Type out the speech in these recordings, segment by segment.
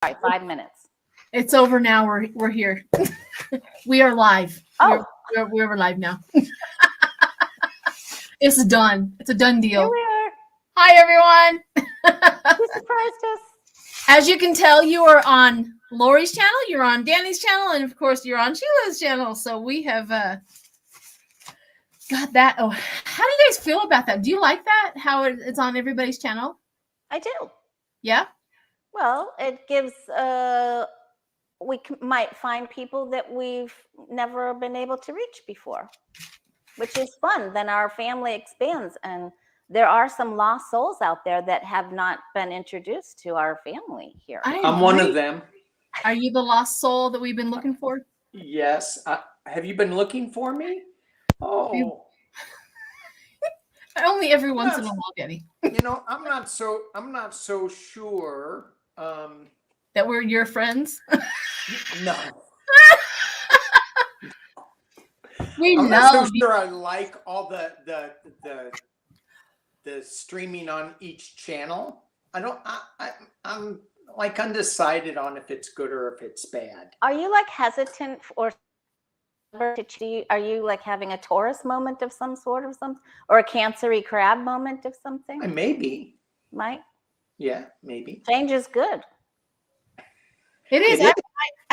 Sorry, 5 minutes. It's over now. We're here. We are live. Oh. We're live now. It's done. It's a done deal. Here we are. Hi, everyone. You surprised us. As you can tell, you are on Lori's channel, you're on Danny's channel, and of course, you're on Sheila's channel. So we have got that. Oh, how do you guys feel about that? Do you like that? How it's on everybody's channel? I do. Yeah. Well, it gives. We might find people that we've never been able to reach before, which is fun. Then our family expands, and there are some lost souls out there that have not been introduced to our family here. I'm one of them. Are you the lost soul that we've been looking for? Yes. Have you been looking for me? Oh. Only every once in a while, Danny. You know, I'm not so sure. That we're your friends. No. I'm not so sure I like all the streaming on each channel. I'm like undecided on if it's good or if it's bad. Are you like hesitant or are you like having a Taurus moment of some sort or something, or a Cancery crab moment of something? Maybe. Might. Yeah, maybe. Change is good. It is. I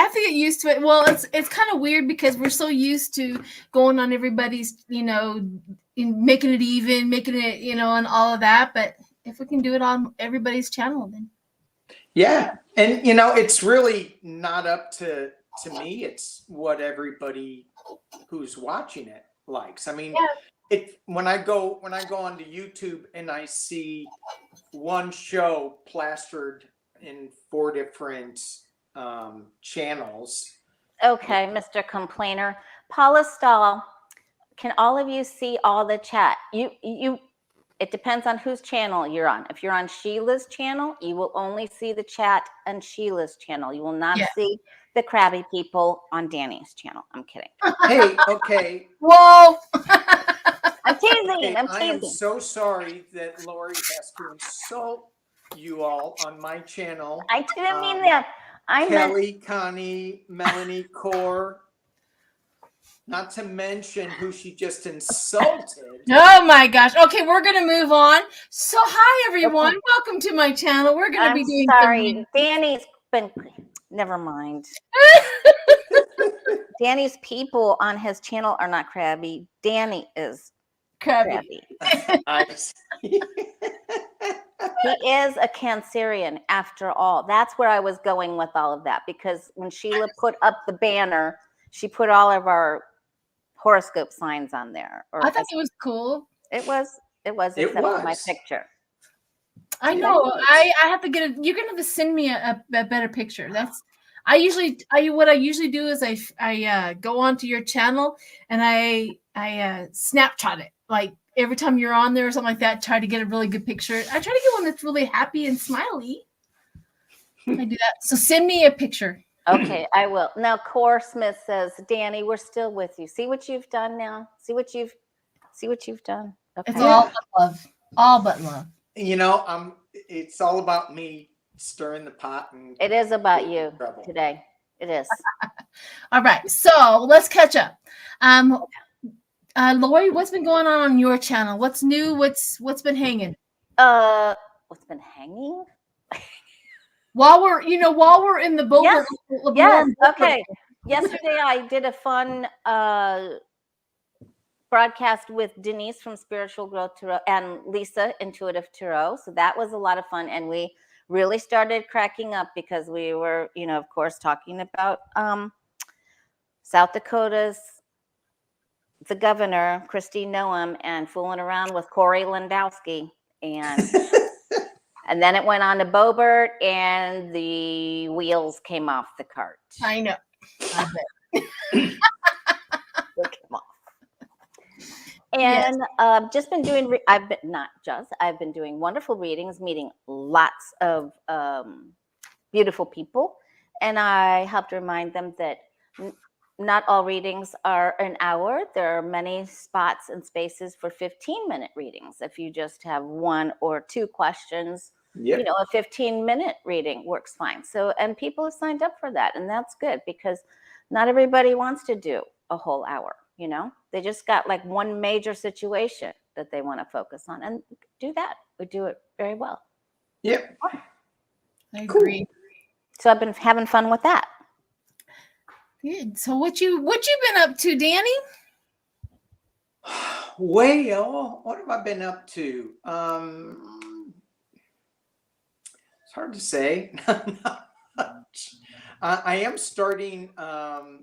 have to get used to it. Well, it's kind of weird because we're so used to going on everybody's, making it even, making it, and all of that. But if we can do it on everybody's channel, then. Yeah. And, it's really not up to me. It's what everybody who's watching it likes. I mean, when I go onto YouTube and I see one show plastered in 4 different channels. Okay, Mr. Complainer. Paula Stahl, can all of you see all the chat? It depends on whose channel you're on. If you're on Sheila's channel, you will only see the chat on Sheila's channel. You will not see the crabby people on Danny's channel. I'm kidding. Hey, okay. Whoa. I'm teasing. Okay, I'm teasing. I am so sorry that Lori has to insult you all on my channel. I didn't mean that. Kelly, Connie, Melanie, Core, not to mention who she just insulted. Oh my gosh. Okay, we're going to move on. So hi, everyone. Okay. Welcome to my channel. We're going to be doing sorry. Danny's been, never mind. Danny's people on his channel are not crabby. Danny is crabby. He is a Cancerian after all. That's where I was going with all of that, because when Sheila put up the banner, she put all of our horoscope signs on there. I thought it was cool. It was except for my picture. I know. I have to get you're gonna have to send me a better picture. That's what I usually do is I go onto your channel and I Snapchat it, like every time you're on there or something like that, try to get a really good picture. I try to get one that's really happy and smiley. I do that. So send me a picture. Okay, I will. Now, Core Smith says, Danny, we're still with you. See what you've done now? See what you've done. Okay. It's all but love. All but love. It's all about me stirring the pot. And it is about you today. It is. All right. So let's catch up. Lori, what's been going on your channel? What's new? What's been hanging? What's been hanging? While we're in the Boebert. Yes. Okay. Yesterday I did a fun broadcast with Denise from Spiritual Growth Tarot and Lisa, Intuitive Tarot. So that was a lot of fun, and we really started cracking up because we were, of course, talking about South Dakota's the governor, Kristi Noem, and fooling around with Corey Landowski. And and then it went on to Boebert, and the wheels came off the cart. I know. I bet. They came off. And I've been doing wonderful readings, meeting lots of beautiful people. And I helped remind them that not all readings are an hour. There are many spots and spaces for 15-minute readings. If you just have 1 or 2 questions, Yep. You know, a 15-minute reading works fine. So, and people have signed up for that, and that's good because not everybody wants to do a whole hour. You know, they just got like one major situation that they want to focus on, and do that. We do it very well. Yep. I agree. So I've been having fun with that. Good. So what you been up to, Danny? Well, what have I been up to? It's hard to say. Not much. I am starting. I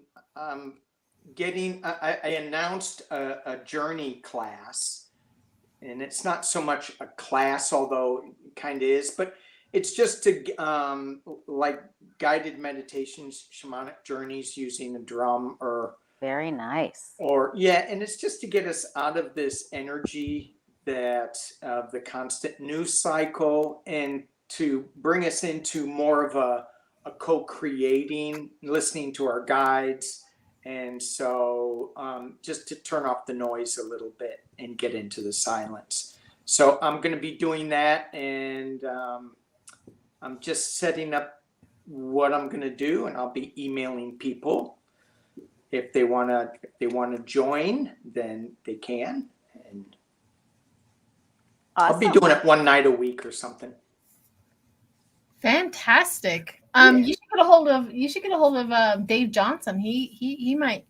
announced a journey class, and it's not so much a class, although it kind of is, but it's just to like guided meditations, shamanic journeys using a drum or Very nice. and it's just to get us out of this energy that of the constant news cycle and to bring us into more of a co-creating, listening to our guides. And so just to turn off the noise a little bit and get into the silence. So I'm going to be doing that, and I'm just setting up what I'm going to do, and I'll be emailing people. If they want to join, then they can. And Awesome. I'll be doing it one night a week or something. Fantastic. Yeah. You should get a hold of Dave Johnson. He might.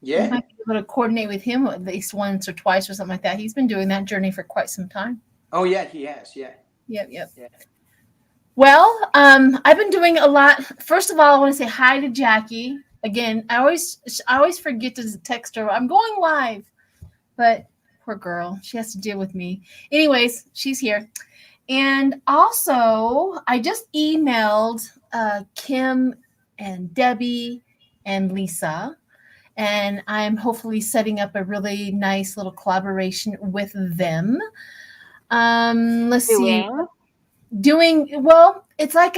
Yeah. You might be able to coordinate with him at least once or twice or something like that. He's been doing that journey for quite some time. Oh yeah, he has. Yeah. Yep. Yeah. Well, I've been doing a lot. First of all, I want to say hi to Jackie. Again, I always forget to text her. I'm going live, but poor girl, she has to deal with me. Anyways, she's here. And also, I just emailed Kim and Debbie and Lisa, and I'm hopefully setting up a really nice little collaboration with them. Let's see. Doing well, it's like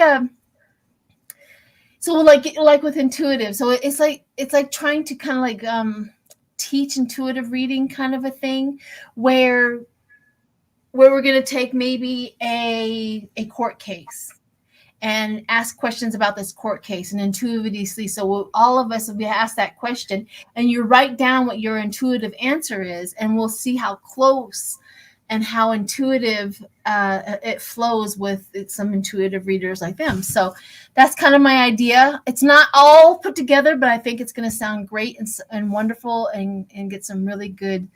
like with intuitive. So it's like trying to kind of like teach intuitive reading kind of a thing where we're going to take maybe a court case and ask questions about this court case and intuitively. So all of us will be asked that question, and you write down what your intuitive answer is, and we'll see how close and how intuitive it flows with some intuitive readers like them. So that's kind of my idea. It's not all put together, but I think it's going to sound great and wonderful and get some really good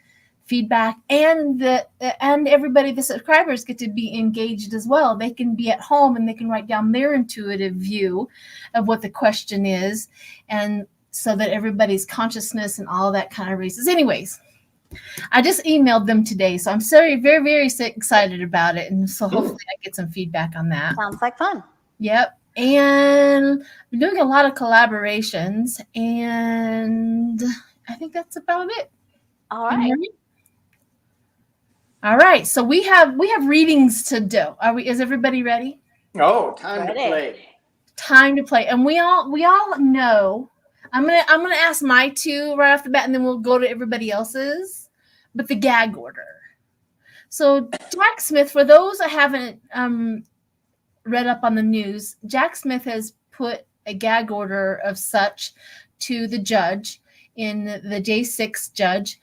feedback. And everybody, the subscribers, get to be engaged as well. They can be at home and they can write down their intuitive view of what the question is, and so that everybody's consciousness and all that kind of raises. Anyways, I just emailed them today, so I'm very, very, very excited about it, and so hopefully I get some feedback on that. Sounds like fun. Yep. And I'm doing a lot of collaborations, and I think that's about it. All right. All right. So we have readings to do. Is everybody ready? Oh, time to play. Time to play. And we all know. I'm gonna ask my two right off the bat, and then we'll go to everybody else's. But the gag order. So Jack Smith, for those that haven't read up on the news, Jack Smith has put a gag order of such to the judge, in the J6 judge,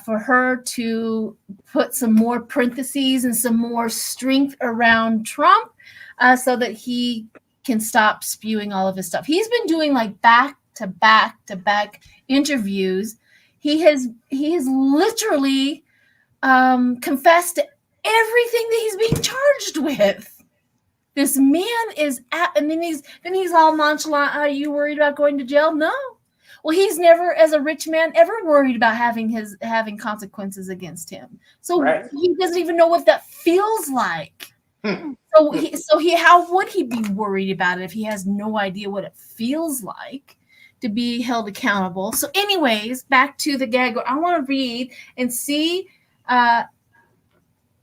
for her to put some more parentheses and some more strength around Trump, so that he can stop spewing all of his stuff. He's been doing like back to back interviews. He has literally confessed to everything that he's being charged with. This man is and then he's all nonchalant. Are you worried about going to jail? No. Well, he's never, as a rich man, ever worried about having consequences against him. So He doesn't even know what that feels like. So how would he be worried about it if he has no idea what it feels like to be held accountable? So anyways, back to the gag. I want to read and see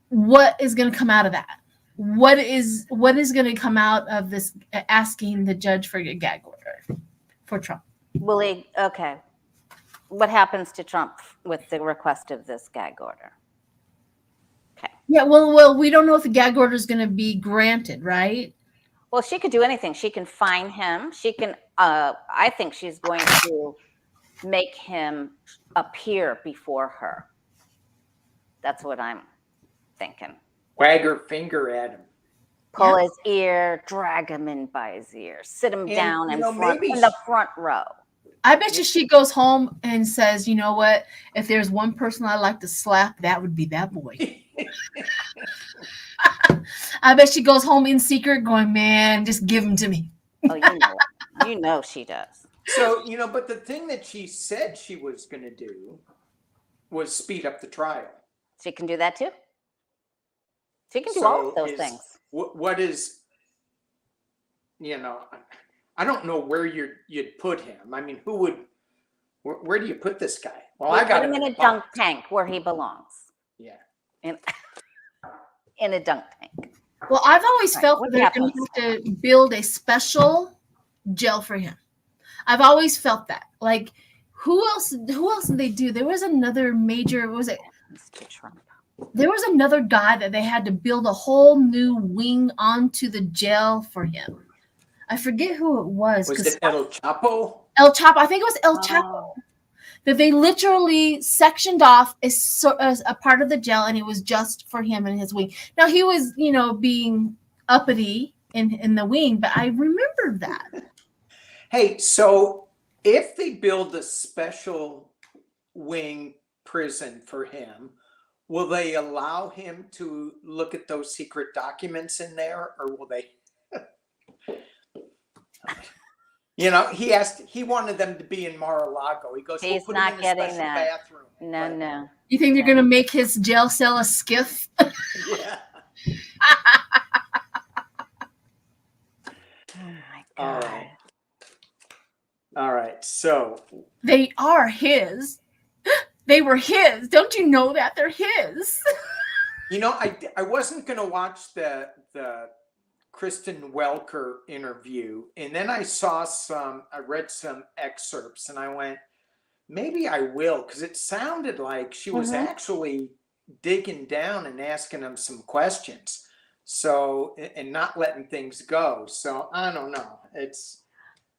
what is going to come out of that. What is going to come out of this asking the judge for a gag order for Trump? Okay. What happens to Trump with the request of this gag order? Okay. Yeah, well, we don't know if the gag order is going to be granted, right? Well, she could do anything. She can fine him. She can, I think she's going to make him appear before her. That's what I'm thinking. Wag her finger at him. Pull his ear, drag him in by his ear, sit him down in the front row. I bet you she goes home and says, you know what? If there's one person I like to slap, that would be that boy. I bet she goes home in secret going, man, just give him to me. Oh, you know it. You know she does. So, but the thing that she said she was going to do was speed up the trial. She can do that too. She can do all of those things. What is, I don't know where you'd put him. I mean, where do you put this guy? Well, I got him in a dunk tank where he belongs. Yeah. In a dunk tank. Well, I've always felt that they're going to have to build a special jail for him. I've always felt that. Like, who else did they do? There was another major, what was it? Mr. Trump. There was another guy that they had to build a whole new wing onto the jail for him. I forget who it was. Was it El Chapo? El Chapo. I think it was El Chapo. That they literally sectioned off as a part of the jail, and it was just for him and his wing. Now, he was, being uppity in the wing, but I remember that. Hey, so if they build a special wing prison for him, will they allow him to look at those secret documents in there, or will they? He wanted them to be in Mar-a-Lago. He goes, he's not getting that. Bathroom. No. You think they're going to make his jail cell a skiff? Yeah. Oh my God. All right. So they are his. They were his. Don't you know that they're his? I wasn't going to watch the Kristen Welker interview, and then I read some excerpts, and I went, maybe I will, because it sounded like she was actually digging down and asking him some questions, and not letting things go. So I don't know.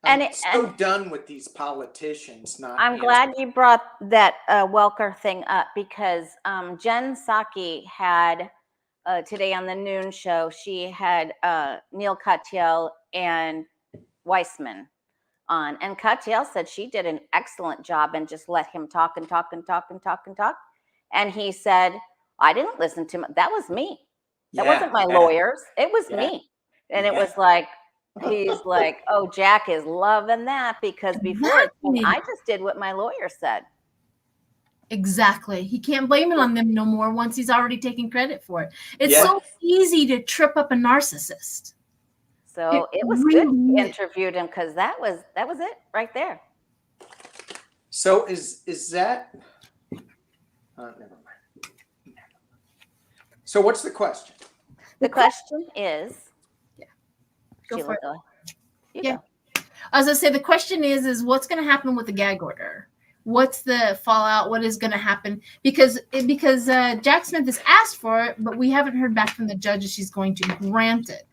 I'm so done with these politicians. I'm glad you brought that Welker thing up, because Jen Psaki had today on the noon show, she had Neil Katyal and Weissman on, and Katyal said she did an excellent job and just let him talk and talk and talk and talk and talk. And he said, I didn't listen to him. That was me. That wasn't my lawyers. It was me. And it was like, he's like, oh, Jack is loving that, because before I just did what my lawyer said. Exactly. He can't blame it on them no more once he's already taken credit for it. It's so easy to trip up a narcissist. So it was really good you interviewed him, because that was it right there. So is that never mind. So what's the question? The question is, go for it. Go. As I say, the question is what's going to happen with the gag order? What's the fallout? What is going to happen? Because Jack Smith has asked for it, but we haven't heard back from the judge if she's going to grant it.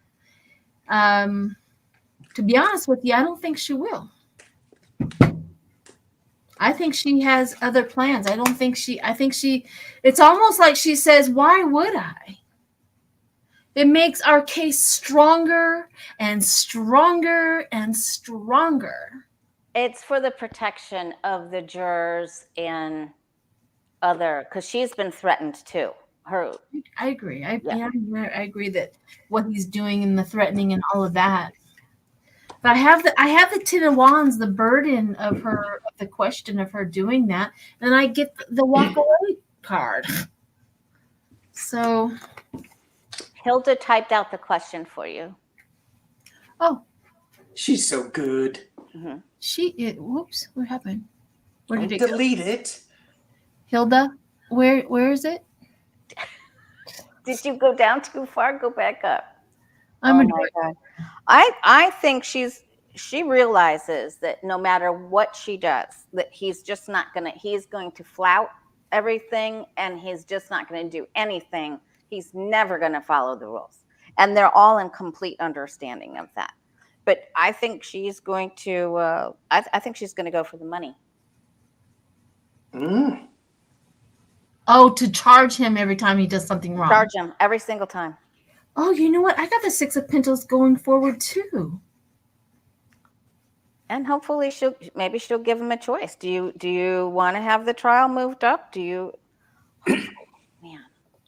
To be honest with you, I don't think she will. I think she has other plans. I think it's almost like she says, why would I? It makes our case stronger and stronger and stronger. It's for the protection of the jurors and because she's been threatened too. I agree. I agree that what he's doing and the threatening and all of that. But I have the Ten of Wands, the burden of the question of her doing that, and I get the walk away card. So Hilda typed out the question for you. Oh, she's so good. Mm-hmm. Whoops, what happened? Where did it delete it? Hilda, where is it? Did you go down too far? Go back up. Oh my God. I think she realizes that no matter what she does, that he's going to flout everything, and he's just not going to do anything He's never going to follow the rules. And they're all in complete understanding of that. But I think she's going to, I think she's going to go for the money. Mm. Oh, to charge him every time he does something wrong. Charge him every single time. Oh, you know what? I got the Six of Pentacles going forward too. And hopefully she'll give him a choice. Do you want to have the trial moved up? Man,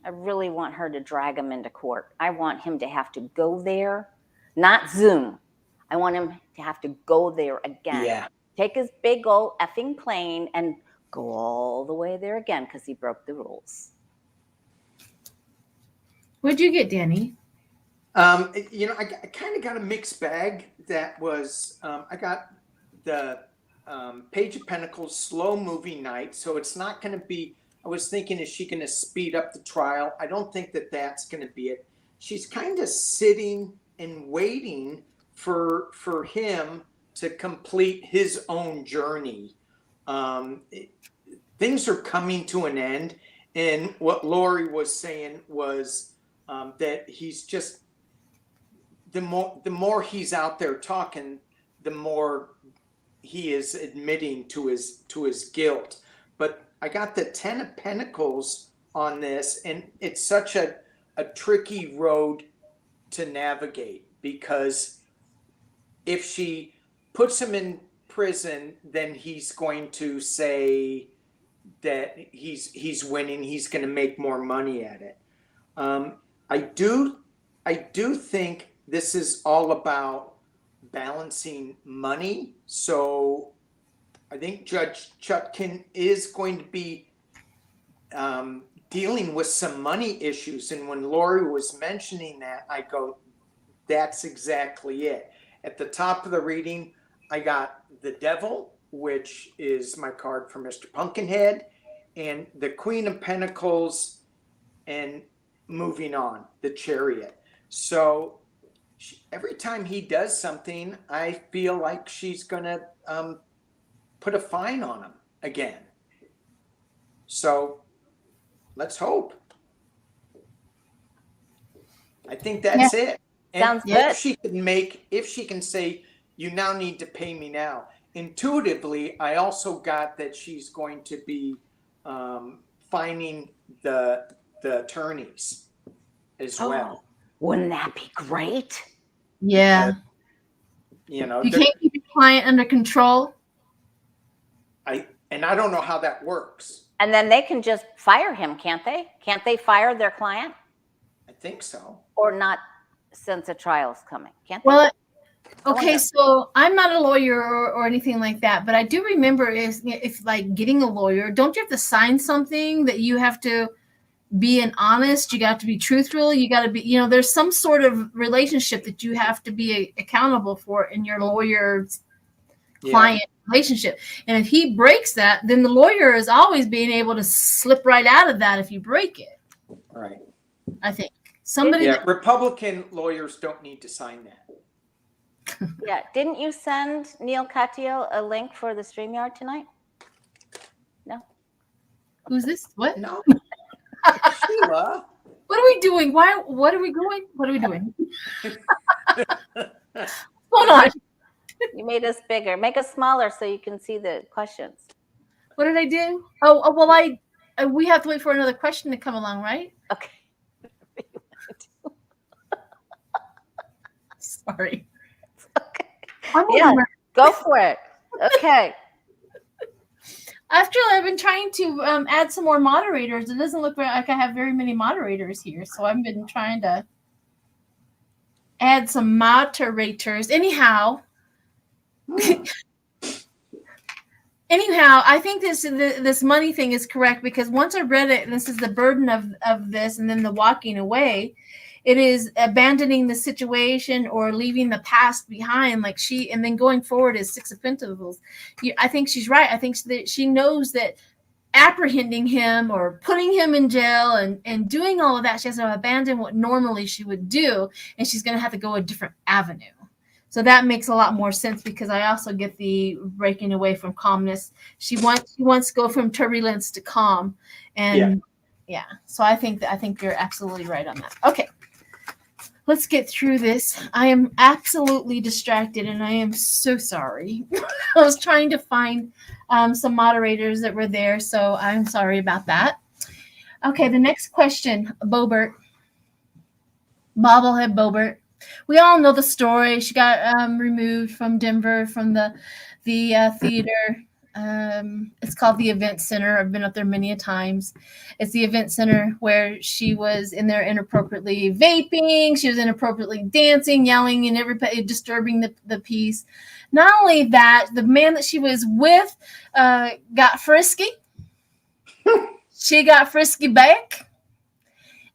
I really want her to drag him into court. I want him to have to go there, not Zoom. I want him to have to go there again. Yeah. Take his big old effing plane and go all the way there again because he broke the rules. What'd you get, Danny? I kind of got a mixed bag. That was, I got the Page of Pentacles slow moving knight. So it's not going to be, I was thinking, is she going to speed up the trial? I don't think that that's going to be it. She's kind of sitting and waiting for him to complete his own journey. Things are coming to an end. And what Lori was saying was that he's just, the more he's out there talking, the more he is admitting to his guilt. But I got the 10 of Pentacles on this, and it's such a tricky road to navigate, because if she puts him in prison, then he's going to say that he's winning. He's going to make more money at it. I do think this is all about balancing money. So I think Judge Chutkin is going to be dealing with some money issues. And when Lori was mentioning that, I go, that's exactly it. At the top of the reading, I got the Devil, which is my card for Mr. Pumpkinhead, and the Queen of Pentacles, and moving on, the Chariot. So every time he does something, I feel like she's going to put a fine on him again. So let's hope. I think that's it. And Sounds good. If she can say, you now need to pay me now. Intuitively, I also got that she's going to be fining the attorneys as well. Wouldn't that be great? Yeah. You can't keep your client under control. I don't know how that works. And then they can just fire him, can't they? Can't they fire their client? I think so. Or not, since a trial's coming, can't they? Well, okay, so I'm not a lawyer or anything like that, but I do remember if like getting a lawyer, don't you have to sign something that you have to be an honest, you got to be truthful, you got to be, there's some sort of relationship that you have to be accountable for in your lawyer's client relationship. And if he breaks that, then the lawyer is always being able to slip right out of that if you break it. Right. I think Republican lawyers don't need to sign that. Yeah. Didn't you send Neil Catio a link for the StreamYard tonight? No. Who's this? What? No. Sheila. What are we doing? What are we going? What are we doing? Hold on. You made us bigger. Make us smaller so you can see the questions. What did I do? Oh well, we have to wait for another question to come along, right? Okay. Sorry. Okay. Yeah, go for it. Okay. After I've been trying to add some more moderators, it doesn't look like I have very many moderators here. So I've been trying to add some moderators. Anyhow, I think this money thing is correct, because once I read it, and this is the burden of this, and then the walking away, it is abandoning the situation or leaving the past behind, and then going forward is Six of Pentacles. I think she's right. I think that she knows that apprehending him or putting him in jail and doing all of that, she has to abandon what normally she would do, and she's going to have to go a different avenue. So that makes a lot more sense, because I also get the breaking away from calmness. She wants to go from turbulence to calm, and Yeah. So I think you're absolutely right on that. Okay. Let's get through this. I am absolutely distracted and I am so sorry. I was trying to find some moderators that were there, so I'm sorry about that. Okay, the next question, Boebert. Bobblehead Boebert. We all know the story. She got removed from Denver from the theater. It's called the Event Center. I've been up there many a times. It's the Event Center where she was in there inappropriately vaping. She was inappropriately dancing, yelling, and everybody disturbing the peace. Not only that, the man that she was with got frisky. She got frisky back.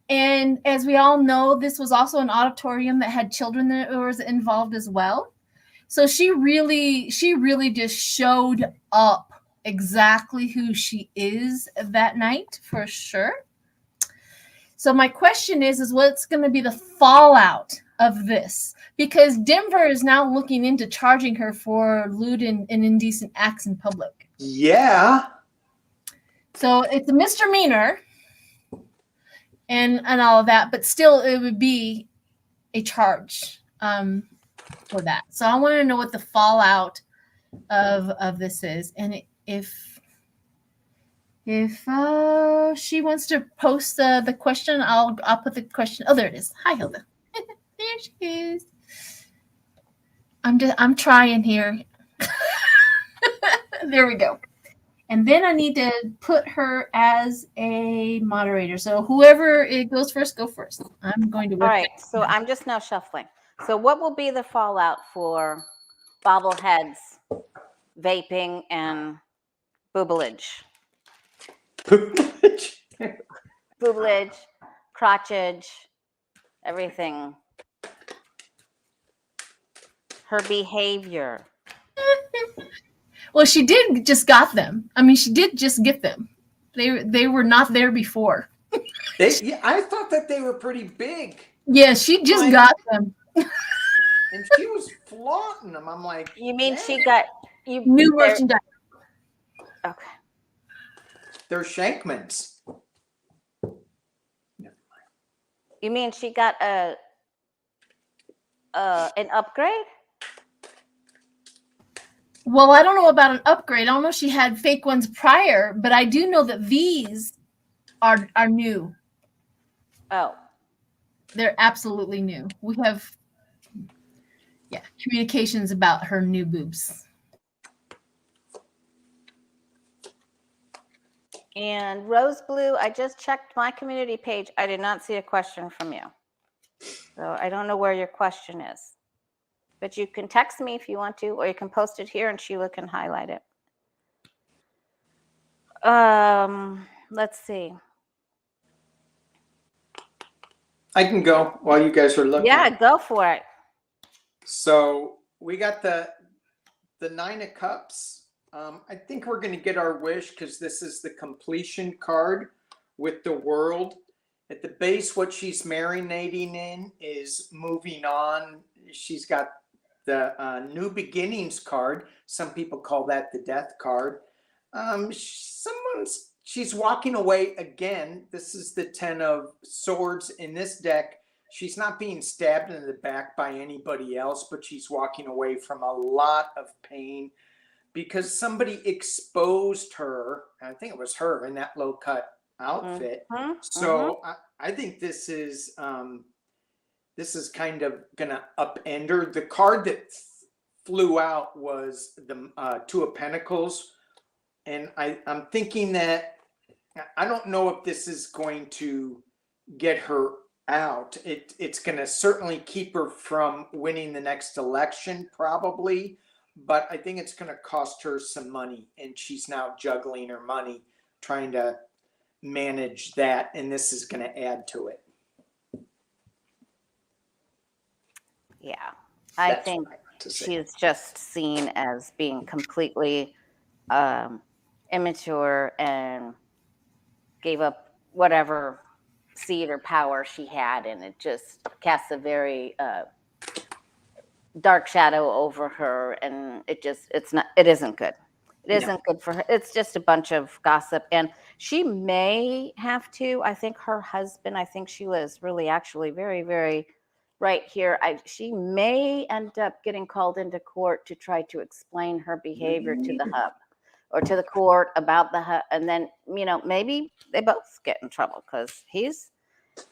And as we all know, this was also an auditorium that had children that was involved as well. So she really just showed up exactly who she is that night for sure. So my question is what's going to be the fallout of this? Because Denver is now looking into charging her for lewd and indecent acts in public. Yeah. So it's a misdemeanor. And all of that, but still it would be a charge for that. So I want to know what the fallout of this is, and if she wants to post the question, I'll put the question. Oh, there it is. Hi, Hilda. There she is. I'm trying here. There we go. And then I need to put her as a moderator. So whoever it goes first, go first. I'm going to work. All right. So I'm just now shuffling. So what will be the fallout for bobbleheads, vaping, and boobage? Boobage, crotchage, everything. Her behavior. Well, she did just got them. I mean, she did just get them. They were not there before. I thought that they were pretty big. Yeah, she just got them. And she was flaunting them. I'm like, you mean dang. she got new merchandise? Okay. They're Shankmans. You mean she got an upgrade? Well, I don't know about an upgrade. I don't know if she had fake ones prior, but I do know that these are new. Oh. They're absolutely new. We have communications about her new boobs. And Rose Blue, I just checked my community page. I did not see a question from you. So I don't know where your question is. But you can text me if you want to, or you can post it here and Sheila can highlight it. Let's see. I can go while you guys are looking. Yeah, go for it. So we got the Nine of Cups. I think we're going to get our wish because this is the completion card with the World. At the base, what she's marinating in is moving on. She's got the New Beginnings card. Some people call that the Death card. She's walking away again. This is the 10 of Swords in this deck. She's not being stabbed in the back by anybody else, but she's walking away from a lot of pain because somebody exposed her. I think it was her in that low cut outfit. Mm-hmm. So I think this is kind of gonna upend her. The card that flew out was the Two of Pentacles, and I'm thinking that I don't know if this is going to get her out. It's going to certainly keep her from winning the next election, probably, but I think it's going to cost her some money, and she's now juggling her money, trying to manage that, and this is going to add to it. Yeah, I think she's just seen as being completely immature and gave up whatever seed or power she had, and it just casts a very dark shadow over her, and it isn't good. It isn't good for her. It's just a bunch of gossip. And she may have to, I think her husband, I think she was really actually very, very right here. She may end up getting called into court to try to explain her behavior to the hub or to the court about the hub. And then, you know, maybe they both get in trouble because he's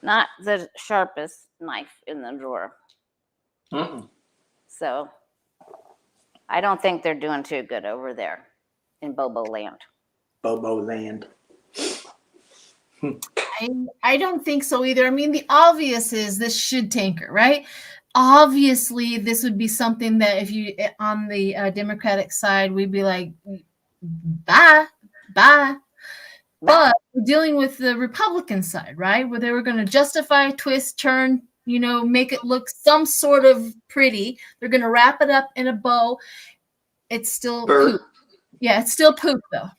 not the sharpest knife in the drawer. So I don't think they're doing too good over there in Bobo land. Bobo land. I don't think so either. I mean, the obvious is this should tank her, right? Obviously, this would be something that if you on the Democratic side, we'd be like, bye. But we're dealing with the Republican side, right? Where they were going to justify, twist, turn, you know, make it look some sort of pretty. They're going to wrap it up in a bow. It's still poop. Yeah, it's still poop though.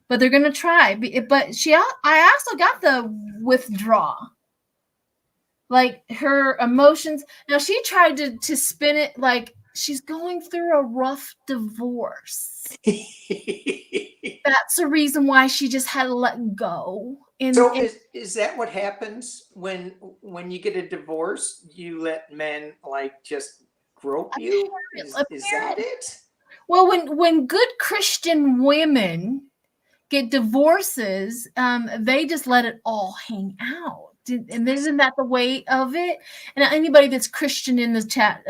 But they're gonna try. But I also got the withdraw, like her emotions. Now she tried to spin it like she's going through a rough divorce. That's the reason why she just had to let go. So is that what happens when you get a divorce? You let men like just grope you? Is that it? Well, when good Christian women get divorces, they just let it all hang out. And isn't that the way of it? And anybody that's Christian in the chat,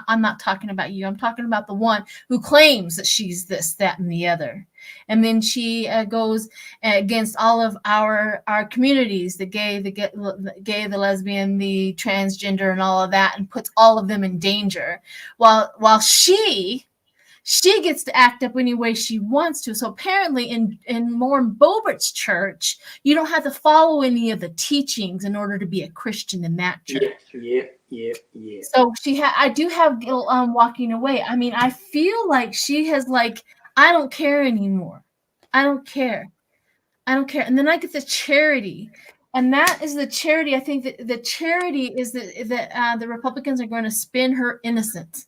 I'm not talking about you. I'm talking about the one who claims that she's this, that, and the other. And then she goes against all of our communities, the gay, the lesbian, the transgender, and all of that, and puts all of them in danger. While she gets to act up any way she wants to. So apparently in Lauren Boebert's church, you don't have to follow any of the teachings in order to be a Christian in that church. Yeah. So I do have guilt on walking away. I mean, I feel like she has like, I don't care anymore. I don't care. And then I get the charity. And that is the charity. I think that the charity is that the Republicans are going to spin her innocent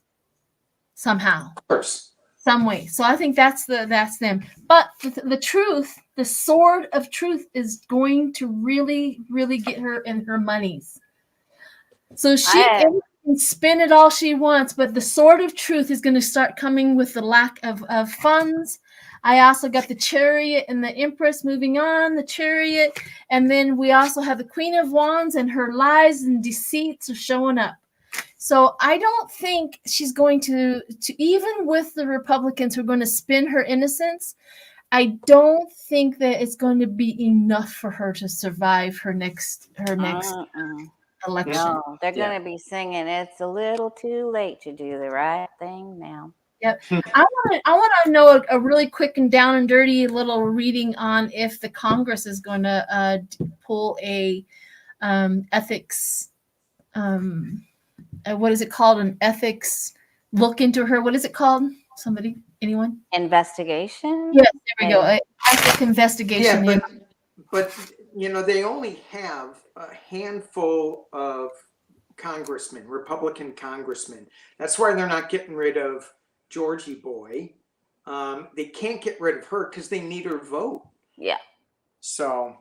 somehow. Of course. Some way. So I think that's them. But the truth, the sword of truth is going to really, really get her in her monies. So she can spin it all she wants, but the sword of truth is going to start coming with the lack of funds. I also got the chariot and the empress moving on, the chariot. And then we also have the queen of wands and her lies and deceits are showing up. So I don't think she's going to even with the Republicans who are going to spin her innocence, I don't think that it's going to be enough for her to survive her next election. No, they're going to be singing, "It's a little too late to do the right thing now." Yep. I want to know a really quick and down and dirty little reading on if the Congress is going to pull a ethics. What is it called? An ethics look into her. What is it called? Somebody? Anyone? Investigation? Yes, there we go. Ethics investigation. Yeah, but you know, they only have a handful of congressmen, Republican congressmen. That's why they're not getting rid of Georgie Boy. They can't get rid of her because they need her vote. Yeah. So,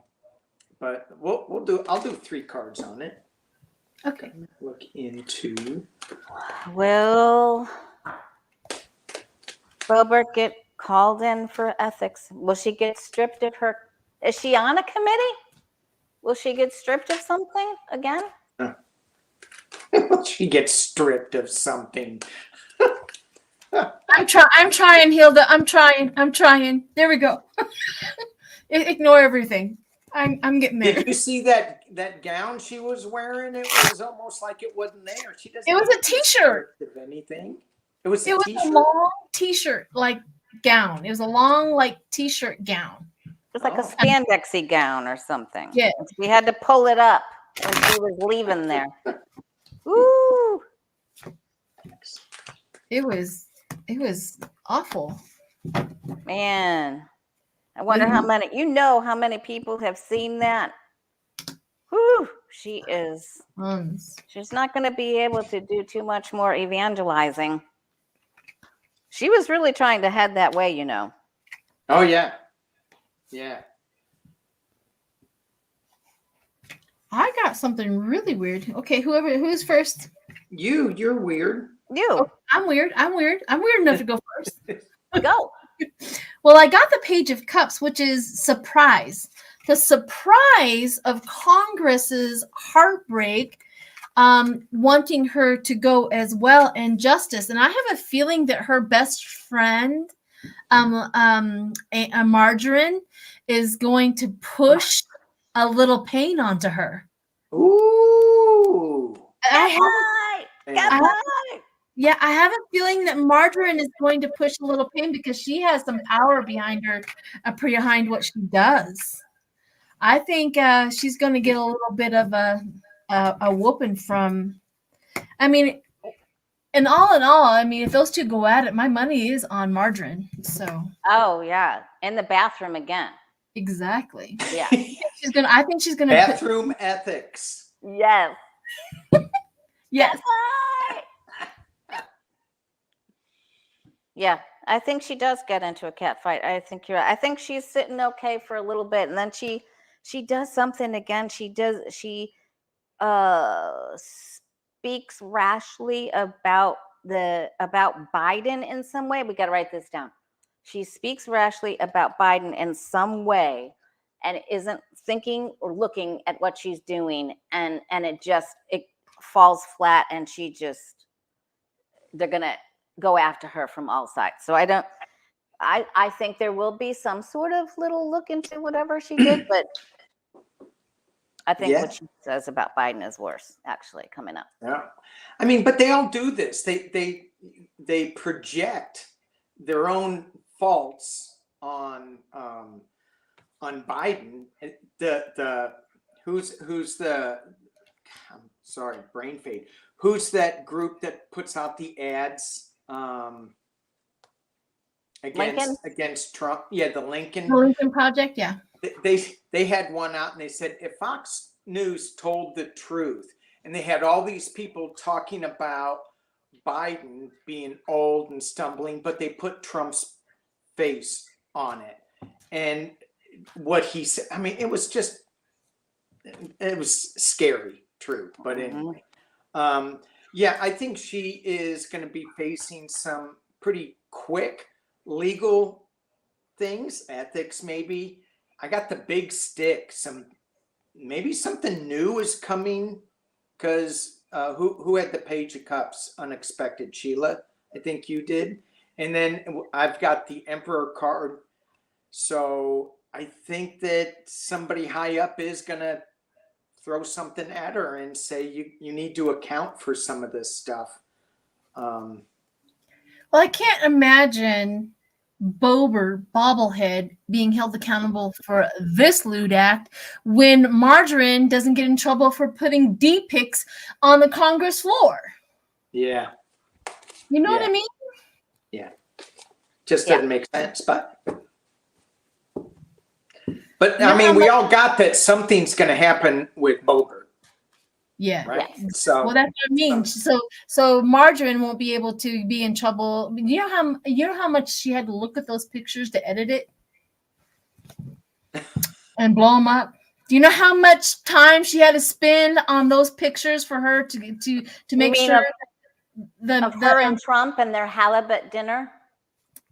but I'll do 3 cards on it. Okay. Look into. Will Boebert get called in for ethics? Will she get stripped of her? Is she on a committee? Will she get stripped of something again? She gets stripped of something. I'm trying, Hilda. I'm trying. There we go. Ignore everything. I'm getting there. Did you see that gown she was wearing? It was almost like it wasn't there. She doesn't. It was a t-shirt. If anything, it was a t-shirt. long t-shirt like gown. It was a long like t-shirt gown. It was like a spandexy gown or something. Yeah. We had to pull it up when she was leaving there. Ooh. It was awful. Man. I wonder how many people have seen that. Whew, she's not going to be able to do too much more evangelizing. She was really trying to head that way, you know. Oh yeah. Yeah. I got something really weird. Okay, who's first? You're weird. You Oh, I'm weird. I'm weird enough to go first. go. Well, I got the Page of Cups, which is surprise. The surprise of Congress's heartbreak, wanting her to go as well, and justice. And I have a feeling that her best friend, Margarine, is going to push a little pain onto her. Ooh. I have a feeling that Margarine is going to push a little pain because she has some power behind her, behind what she does. I think she's going to get a little bit of a whooping from. I mean, and all in all, I mean, if those two go at it, my money is on Margarine. So. Oh yeah, in the bathroom again. Exactly. Yeah. I think she's gonna bathroom ethics. Yes. Yes. Yeah, I think she does get into a cat fight. I think you're right. I think she's sitting okay for a little bit, and then she does something again. She speaks rashly about Biden in some way. We got to write this down. She speaks rashly about Biden in some way, and isn't thinking or looking at what she's doing, and it falls flat, and they're gonna go after her from all sides. So I think there will be some sort of little look into whatever she did, but I think what she says about Biden is worse, actually, coming up. Yeah, I mean, but they all do this. They project their own faults on Biden. Who's the I'm sorry, brain fade. Who's that group that puts out the ads against Trump? Yeah, the Lincoln Project. Yeah. They had one out, and they said if Fox News told the truth, and they had all these people talking about Biden being old and stumbling, but they put Trump's face on it, and what he said. I mean, it was scary, true. But anyway, yeah, I think she is going to be facing some pretty quick legal things, ethics, maybe. I got the big stick. Maybe something new is coming, because who had the Page of Cups? Unexpected. Sheila, I think you did. And then I've got the Emperor card. So I think that somebody high up is gonna throw something at her and say you need to account for some of this stuff. Well, I can't imagine Boebert bobblehead being held accountable for this lewd act when Margarine doesn't get in trouble for putting D pics on the Congress floor. Yeah. You know what I mean? Yeah. Just doesn't make sense, but I mean, we all got that something's going to happen with Boebert. Yeah. Right. So well, that's what I mean. So Margarine won't be able to be in trouble. You know how much she had to look at those pictures to edit it and blow them up. Do you know how much time she had to spend on those pictures for her to make sure of her and Trump and their halibut dinner?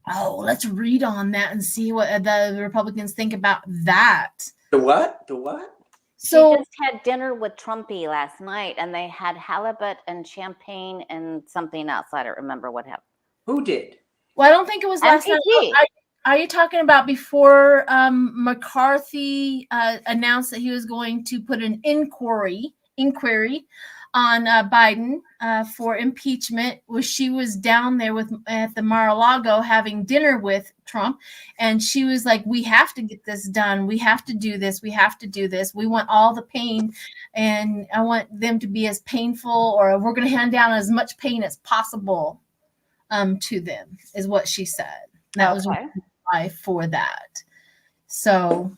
Oh, let's read on that and see what the Republicans think about that. The what? The what? So she just had dinner with Trumpy last night, and they had halibut and champagne and something else. I don't remember what happened. Who did? Well, I don't think it was last night. Are you talking about before McCarthy announced that he was going to put an inquiry on Biden for impeachment? She was down there at the Mar-a-Lago having dinner with Trump, and she was like, we have to get this done. We have to do this. We have to do this. We want all the pain, and I want them to be as painful, or we're going to hand down as much pain as possible to them, is what she said. That was why for that. So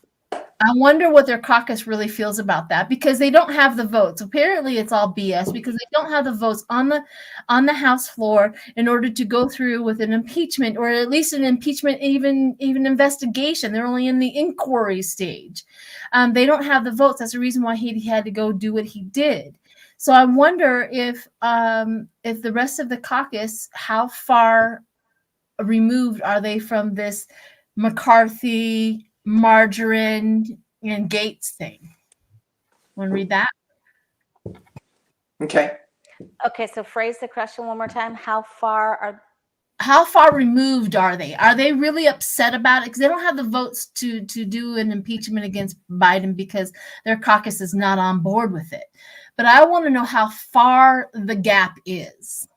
I wonder what their caucus really feels about that, because they don't have the votes. Apparently, it's all BS because they don't have the votes on the House floor in order to go through with an impeachment, or at least an impeachment, even investigation. They're only in the inquiry stage. They don't have the votes. That's the reason why he had to go do what he did. So I wonder if the rest of the caucus, how far removed are they from this McCarthy, Margarine, and Gates thing? Want to read that? Okay. Okay, so phrase the question one more time. How far removed are they? Are they really upset about it? Because they don't have the votes to do an impeachment against Biden because their caucus is not on board with it. But I want to know how far the gap is.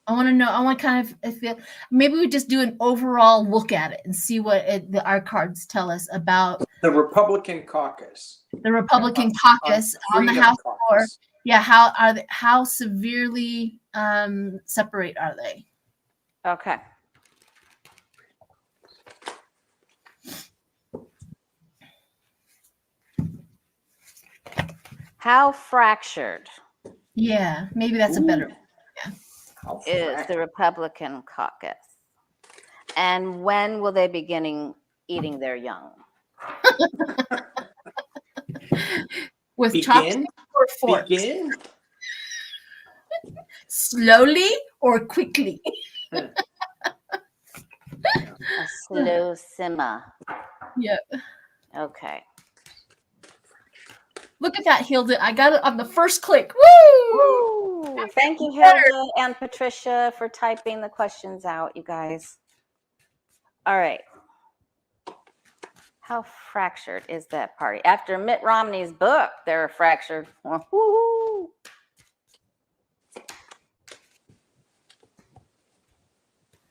I want to know. I want kind of feel, maybe we just do an overall look at it and see what our cards tell us about the Republican caucus. The Republican caucus on the House floor. Yeah, how severely separate are they? Okay. How fractured Yeah, maybe that's a better. Yeah. is the Republican caucus? And when will they begin eating their young? With chopsticks or forks? Begin? Slowly or quickly? A slow simmer. Yep. Okay. Look at that, Hilda. I got it on the first click. Woo! Woo! Thank you, Hilda and Patricia, for typing the questions out, you guys. All right. How fractured is that party? After Mitt Romney's book, they're fractured. Woo-hoo.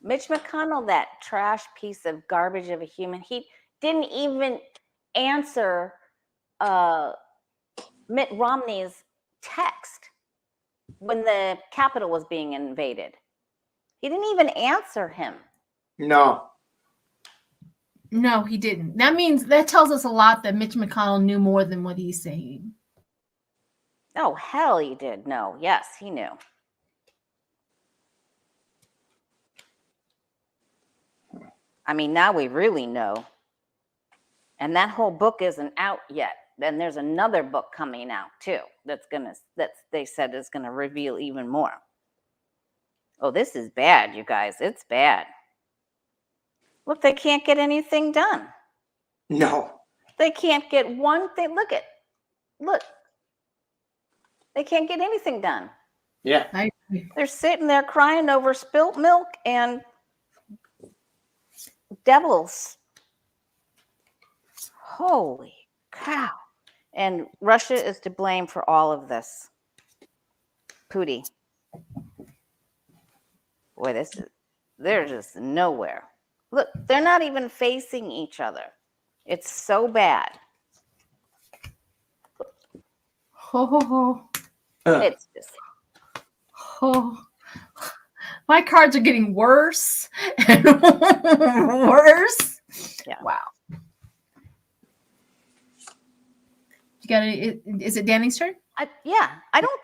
Mitch McConnell, that trash piece of garbage of a human, he didn't even answer Mitt Romney's text when the Capitol was being invaded. He didn't even answer him. No, he didn't. That tells us a lot that Mitch McConnell knew more than what he's saying. Oh, hell he did. No. Yes, he knew. I mean, now we really know. And that whole book isn't out yet. Then there's another book coming out too that they said is gonna reveal even more. Oh, this is bad, you guys. It's bad. Look, they can't get anything done. No. They can't get one thing. Look. They can't get anything done. Yeah. They're sitting there crying over spilt milk and devils. Holy cow. And Russia is to blame for all of this. Putin. Boy, they're just nowhere. Look, they're not even facing each other. It's so bad. It's just. My cards are getting worse and worse. Yeah. Wow. You got it? Is it Danny's turn? I don't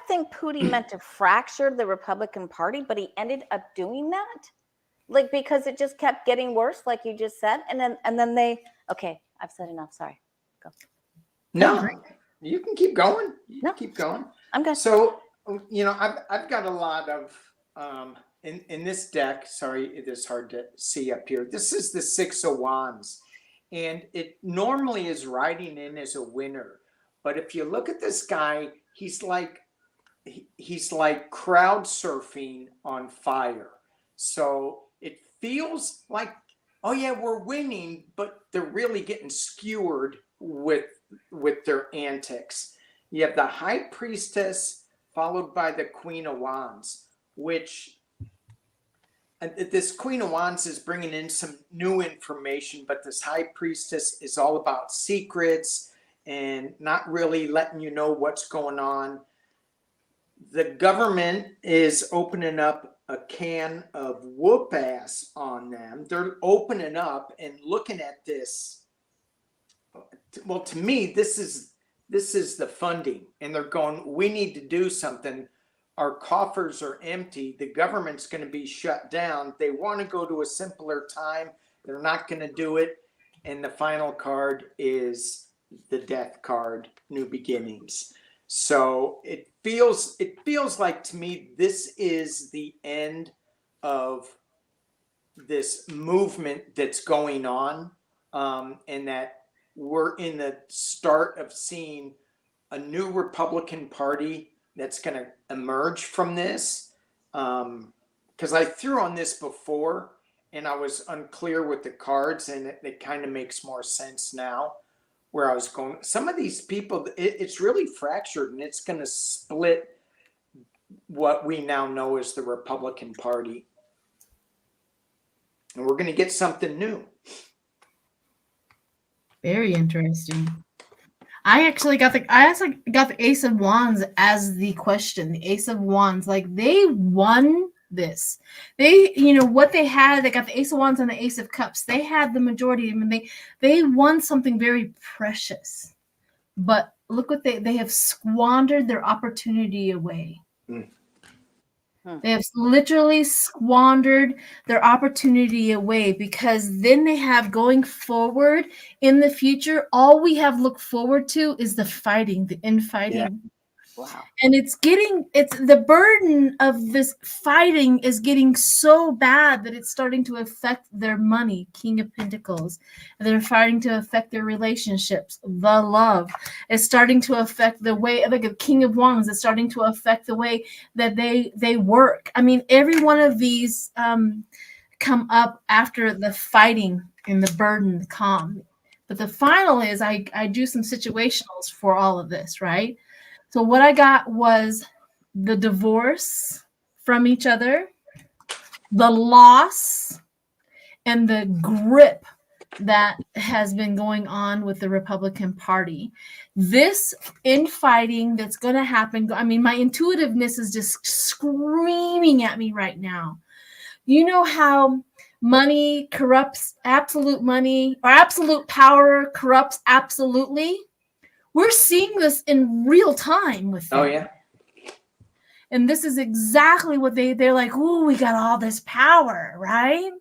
think Putin meant to fracture the Republican Party, but he ended up doing that. Like, because it just kept getting worse, like you just said. And then they, okay, I've said enough. Sorry. Go. No, you can keep going. Keep going. I'm good. So, I've got a lot of, in this deck, sorry, it is hard to see up here. This is the Six of Wands, and it normally is riding in as a winner. But if you look at this guy, he's like crowd surfing on fire. So it feels like, oh yeah, we're winning, but they're really getting skewered with their antics. You have the High Priestess followed by the Queen of Wands, which this Queen of Wands is bringing in some new information, but this High Priestess is all about secrets and not really letting you know what's going on. The government is opening up a can of whoop ass on them. They're opening up and looking at this well, to me, this is the funding, and they're going, we need to do something. Our coffers are empty. The government's going to be shut down. They want to go to a simpler time. They're not going to do it. And the final card is the death card, new beginnings. So it feels like to me, this is the end of this movement that's going on, and that we're in the start of seeing a new Republican Party that's going to emerge from this. Because I threw on this before and I was unclear with the cards, and it kind of makes more sense now where I was going. Some of these people, it's really fractured, and it's going to split what we now know as the Republican Party. And we're going to get something new. Very interesting. I actually got the Ace of Wands as the question. The Ace of Wands, like they won this. They, what they had, they got the Ace of Wands and the Ace of Cups. They had the majority of them, and they won something very precious. But look what they have squandered their opportunity away. They have literally squandered their opportunity away, because then they have, going forward in the future, all we have look forward to is the fighting, the infighting. Yeah. Wow. And it's the burden of this fighting is getting so bad that it's starting to affect their money, King of Pentacles. They're starting to affect their relationships, the love. It's starting to affect the way, like a King of Wands, it's starting to affect the way that they work. I mean, every one of these come up after the fighting and the burden, the calm. But the final is I do some situationals for all of this, right? So what I got was the divorce from each other, the loss, and the grip that has been going on with the Republican Party. This infighting that's going to happen, I mean, my intuitiveness is just screaming at me right now. You know how money corrupts absolute money, or absolute power corrupts absolutely? We're seeing this in real time with them. Oh, yeah. And this is exactly what they're like, oh, we got all this power, right?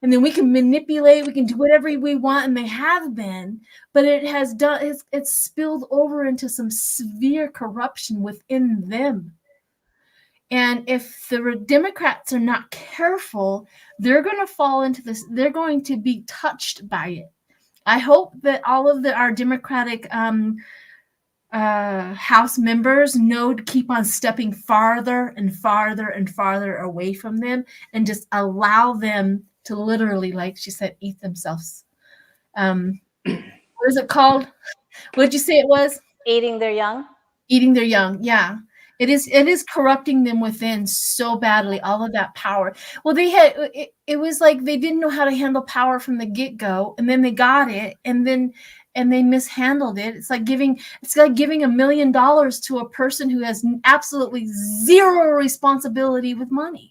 And then we can manipulate, we can do whatever we want, and they have been, but it's spilled over into some severe corruption within them. And if the Democrats are not careful, they're going to fall into this, they're going to be touched by it. I hope that all of our Democratic House members know to keep on stepping farther and farther and farther away from them, and just allow them to literally, like she said, eat themselves. What is it called? What did you say it was? Eating their young? Eating their young, yeah. It is corrupting them within so badly, all of that power. Well, it was like they didn't know how to handle power from the get-go, and then they got it, and they mishandled it. It's like giving $1 million to a person who has absolutely zero responsibility with money.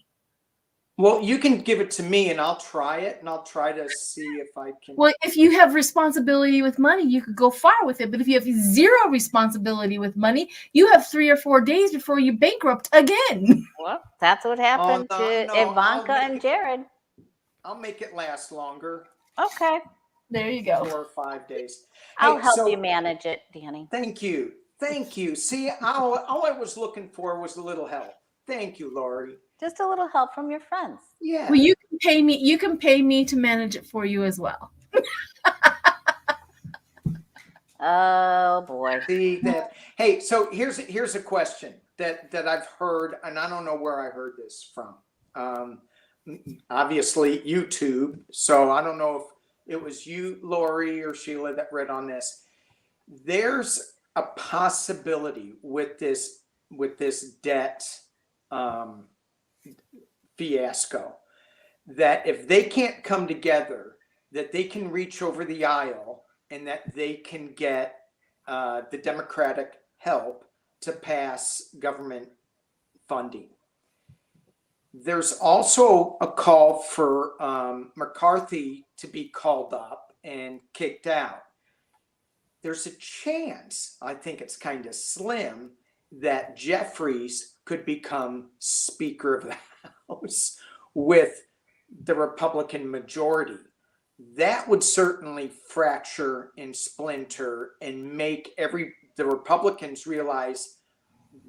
Well, you can give it to me and I'll try it, and I'll try to see if I can. Well, if you have responsibility with money, you could go far with it. But if you have zero responsibility with money, you have 3 or 4 days before you bankrupt again. Well, that's what happened to Ivanka and Jared. I'll make it last longer. Okay. There you go. 4 or 5 days. I'll help you manage it, Danny. Thank you. Thank you. See, all I was looking for was a little help. Thank you, Lori. Just a little help from your friends. Yeah. Well, you can pay me to manage it for you as well. Oh boy. See that? Hey, so here's a question that I've heard, and I don't know where I heard this from. Obviously YouTube. So I don't know if it was you, Lori, or Sheila that read on this. There's a possibility with this debt fiasco, that if they can't come together, that they can reach over the aisle, and that they can get the Democratic help to pass government funding. There's also a call for McCarthy to be called up and kicked out. there's a chance, I think it's kind of slim, that Jeffries could become Speaker of the House with the Republican majority. That would certainly fracture and splinter and make the Republicans realize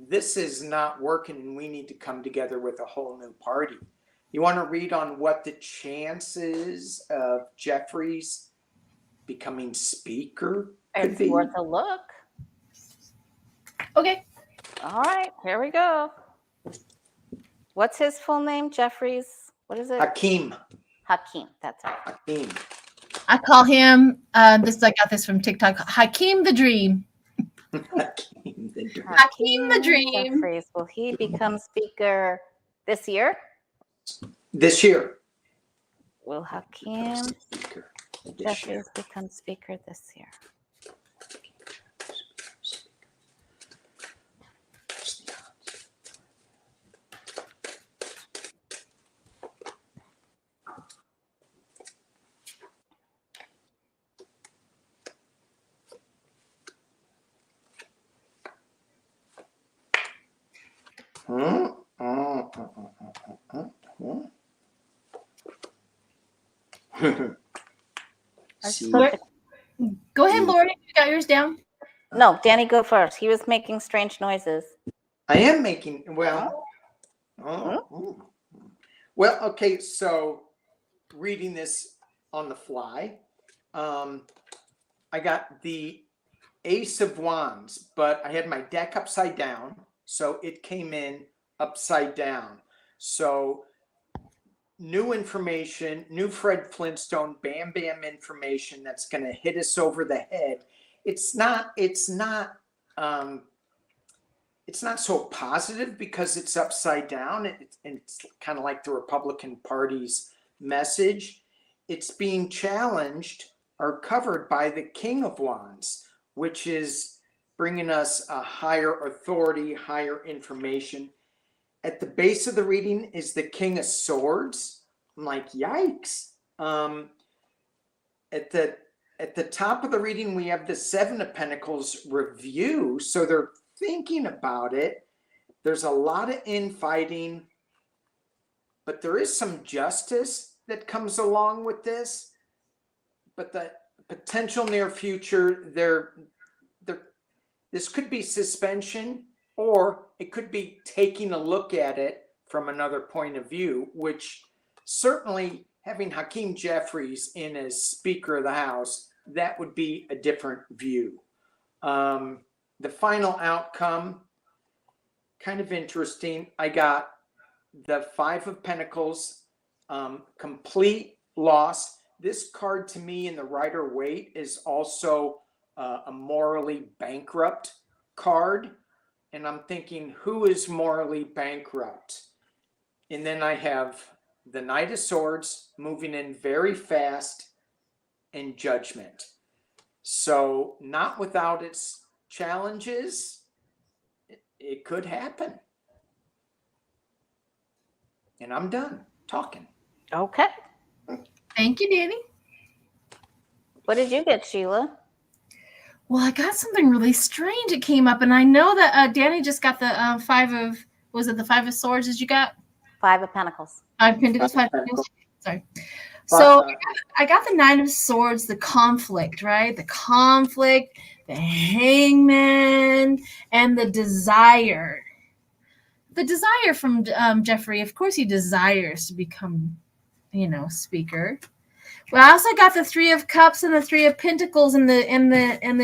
this is not working and we need to come together with a whole new party. You want to read on what the chances of Jeffries becoming Speaker could It's be? worth a look. Okay. All right, here we go. What's his full name? Jeffries. What is it? Hakeem. Hakeem. That's right. Hakeem. I call him, I got this from TikTok, Hakeem the Dream. Hakeem the Dream. Hakeem the Dream. Jeffries. Will he become Speaker this year? This year. Will Hakeem Speaker this year. Jeffries become Speaker this year? See, Go ahead, Lori. You got yours down? No, Danny, go first. He was making strange noises. I am making, well, well, okay, so reading this on the fly, I got the Ace of Wands, but I had my deck upside down, so it came in upside down. So new information, new Fred Flintstone, bam, bam information that's going to hit us over the head. It's not so positive because it's upside down. It's kind of like the Republican Party's message. It's being challenged or covered by the King of Wands, which is bringing us a higher authority, higher information. At the base of the reading is the King of Swords. I'm like, yikes. At the top of the reading, we have the Seven of Pentacles review. So they're thinking about it. There's a lot of infighting, but there is some justice that comes along with this. But the potential near future, this could be suspension, or it could be taking a look at it from another point of view, which certainly having Hakeem Jeffries in as Speaker of the House, that would be a different view. The final outcome, kind of interesting. I got the Five of Pentacles, complete loss. This card to me in the Rider-Waite is also a morally bankrupt card. And I'm thinking, who is morally bankrupt? And then I have the Knight of Swords moving in very fast, and Judgment. So not without its challenges, it could happen. And I'm done talking. Okay. Thank you, Danny. What did you get, Sheila? Well, I got something really strange. It came up, and I know that Danny just got the the Five of Swords? Did you got? Five of Pentacles. Five Pentacles. Sorry. So I got the Nine of Swords, the conflict, right? The conflict, the Hangman, and the desire. The desire from Jeffrey. Of course, he desires to become, Speaker. Well, I also got the Three of Cups and the Three of Pentacles and the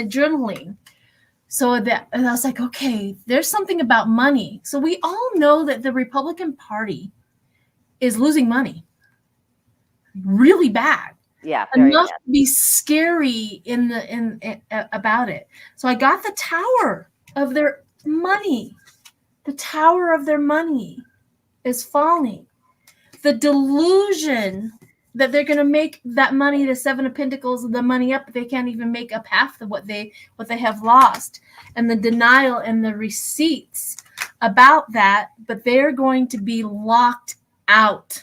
journaling. So that, and I was like, okay, there's something about money. So we all know that the Republican Party is losing money really bad. Yeah, very enough bad. to be scary about it. So I got the Tower of their money. The Tower of their money is falling. The delusion that they're going to make that money, the Seven of Pentacles, the money up, they can't even make up half of what they have lost, and the denial and the receipts about that, but they're going to be locked out.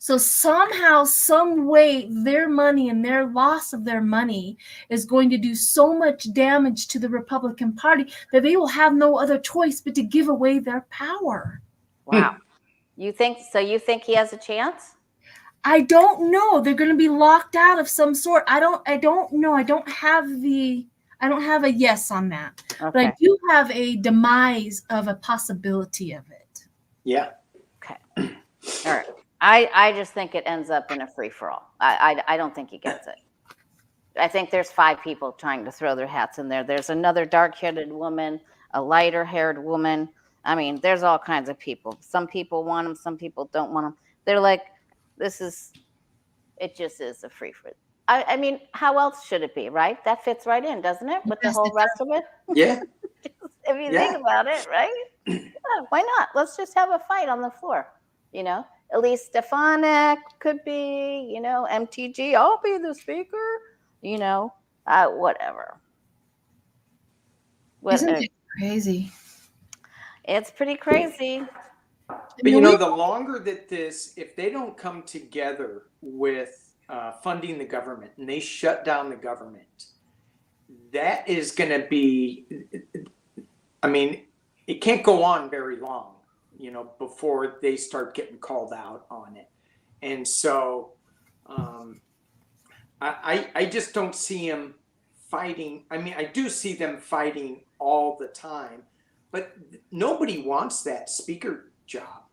So somehow, some way, their money and their loss of their money is going to do so much damage to the Republican Party that they will have no other choice but to give away their power. Wow. You think he has a chance? I don't know. They're going to be locked out of some sort. I don't know. I don't have a yes on that. Okay. But I do have a demise of a possibility of it. Yeah. Okay. All right. I just think it ends up in a free-for-all. I don't think he gets it. I think there's 5 people trying to throw their hats in there. There's another dark-haired woman, a lighter-haired woman. I mean, there's all kinds of people. Some people want him. Some people don't want him. They're like, it just is a free-for-all. I mean, how else should it be, right? That fits right in, doesn't it? With the whole rest of it? Yeah. If you think about it, right? Yeah, why not? Let's just have a fight on the floor, Elise Stefanik could be, MTG, I'll be the speaker, whatever. Isn't it crazy? It's pretty crazy. But the longer that if they don't come together with funding the government and they shut down the government, that is going to be, I mean, it can't go on very long, before they start getting called out on it. And so I just don't see them fighting. I mean, I do see them fighting all the time, but nobody wants that speaker job.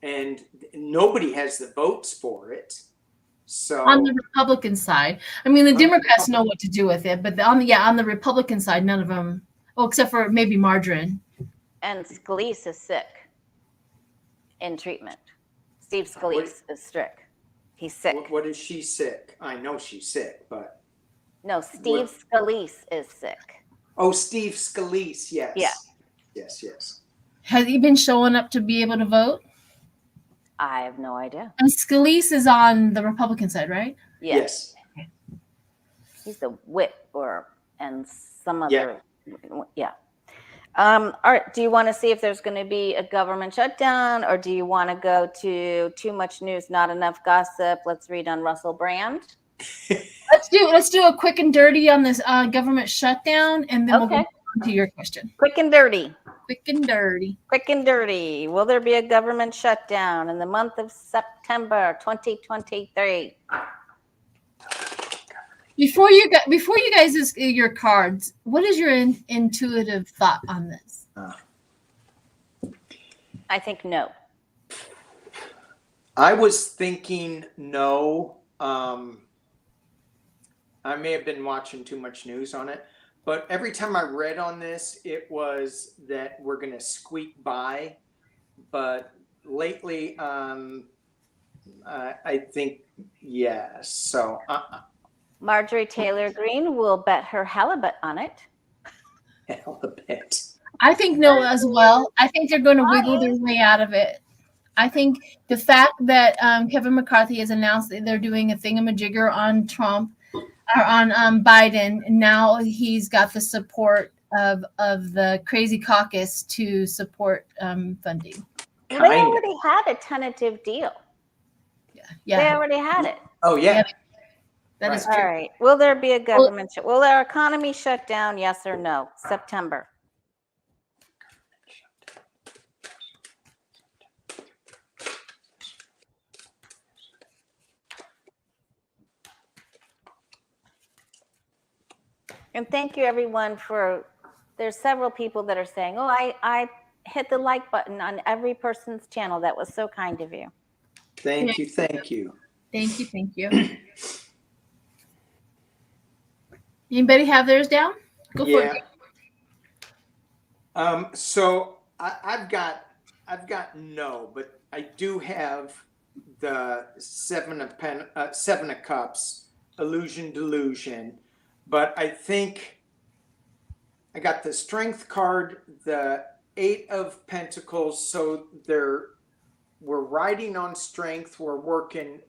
And nobody has the votes for it. So on the Republican side, I mean, the Democrats know what to do with it, but on the Republican side, none of them. Oh, except for maybe Margarine. And Scalise is sick in treatment. Steve Scalise is sick. He's sick. What is she sick? I know she's sick, but no, Steve Scalise is sick. Oh, Steve Scalise, yes. Yeah. Yes. Has he been showing up to be able to vote? I have no idea. And Scalise is on the Republican side, right? Yes. He's the whip and some other. Yeah. All right. Do you want to see if there's going to be a government shutdown, or do you want to go to too much news, not enough gossip? Let's read on Russell Brand. Let's do a quick and dirty on this government shutdown, and then we'll go on to your question. Quick and dirty. Quick and dirty. Quick and dirty. Will there be a government shutdown in the month of September 2023? Before you guys your cards, what is your intuitive thought on this? I think no. I was thinking no. I may have been watching too much news on it, but every time I read on this, it was that we're going to squeak by. But lately, I think yes. So. Marjorie Taylor Greene will bet her halibut on it. Halibut. I think no as well. I think they're going to wiggle their way out of it. I think the fact that Kevin McCarthy has announced that they're doing a thingamajigger on Trump or on Biden, and now he's got the support of the crazy caucus to support funding. They already had a tentative deal. Yeah. They already had it. Oh yeah. That is true. All right. Will there be a government will our economy shut down? Yes or no? September. And thank you everyone there's several people that are saying, oh, I hit the like button on every person's channel. That was so kind of you. Thank you. Thank you. Anybody have theirs down? Go for it. So I've got no, but I do have the Seven of Cups, illusion, delusion. But I think I got the Strength card, the 8 of Pentacles. So we're riding on strength. We're working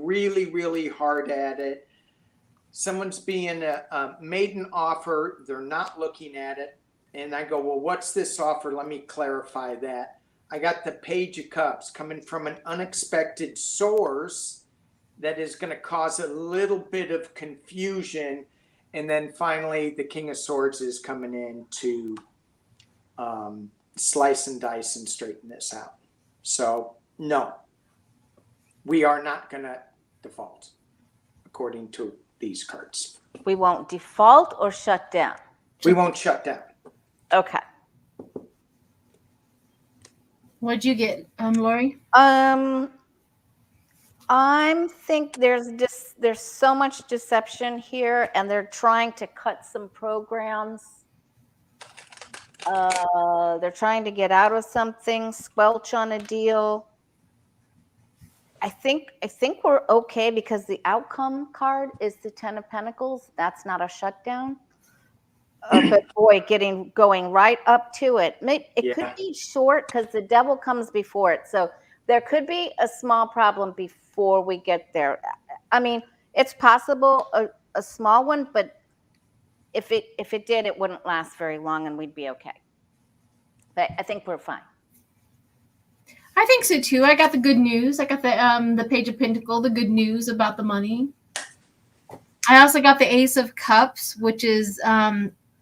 really, really hard at it. Someone's being made an offer. They're not looking at it. And I go, well, what's this offer? Let me clarify that. I got the Page of Cups coming from an unexpected source that is going to cause a little bit of confusion. And then finally, the King of Swords is coming in to slice and dice and straighten this out. So, no, we are not going to default, according to these cards. We won't default or shut down? We won't shut down. Okay. What'd you get, Lori? I think there's so much deception here, and they're trying to cut some programs. They're trying to get out of something, squelch on a deal. I think we're okay because the outcome card is the Ten of Pentacles. That's not a shutdown. But boy, going right up to it. It could be short because the Devil comes before it. So there could be a small problem before we get there. I mean, it's possible a small one, but if it did, it wouldn't last very long and we'd be okay. But I think we're fine. I think so too. I got the good news. I got the Page of Pentacles, the good news about the money. I also got the Ace of Cups, which is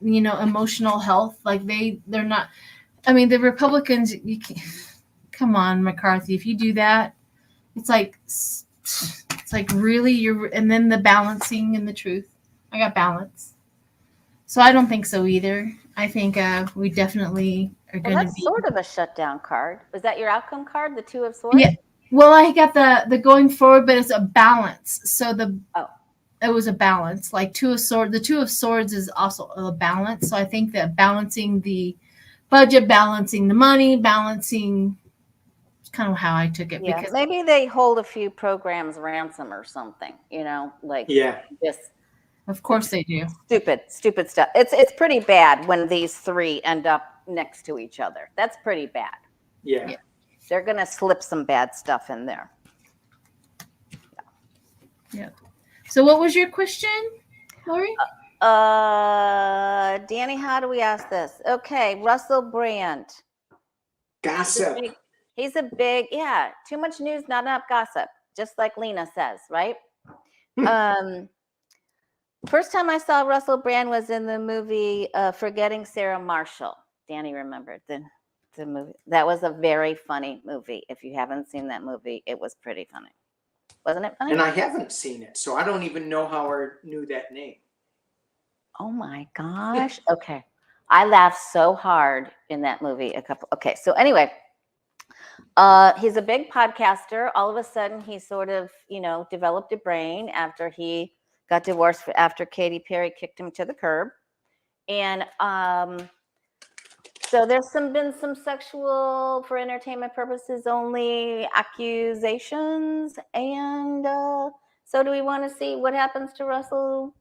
emotional health. Like they're not. I mean, the Republicans. You can't, come on, McCarthy. If you do that, it's like really you're. And then the balancing and the truth. I got balance. So I don't think so either. I think we definitely are going to be. That's sort of a shutdown card. Was that your outcome card, the Two of Swords? Yeah. Well, I got the going forward, but it's a balance. So it was a balance. Like Two of Swords. The Two of Swords is also a balance. So I think that balancing the budget, balancing the money, balancing. It's kind of how I took it. Yeah, because maybe they hold a few programs ransom or something. Just. Of course they do. Stupid stuff. It's pretty bad when these three end up next to each other. That's pretty bad. Yeah. They're going to slip some bad stuff in there. Yeah. So what was your question, Lori? Danny, how do we ask this? Okay, Russell Brand. Gossip. He's a big, too much news, not enough gossip, just like Lena says, right? First time I saw Russell Brand was in the movie Forgetting Sarah Marshall. Danny remembered the movie. That was a very funny movie. If you haven't seen that movie, it was pretty funny. Wasn't it funny? And I haven't seen it, so I don't even know how I knew that name. Oh my gosh. Okay. I laughed so hard in that movie. Okay. So anyway, he's a big podcaster. All of a sudden he sort of, developed a brain after he got divorced after Katy Perry kicked him to the curb. And so there's been some sexual, for entertainment purposes only, accusations. And so do we want to see what happens to Russell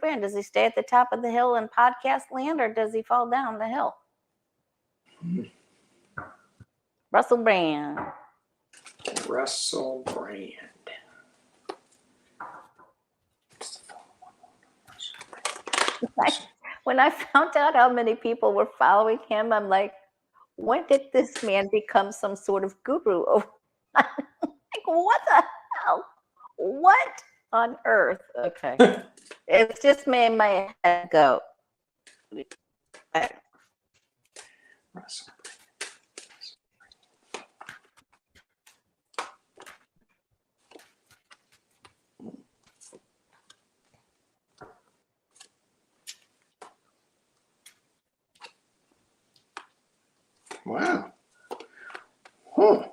Brand? Does he stay at the top of the hill in podcast land, or does he fall down the hill? Russell Brand. When I found out how many people were following him, I'm like, when did this man become some sort of guru? Like, what the hell? What on earth? Okay. It's just made my head go. Wow. Huh.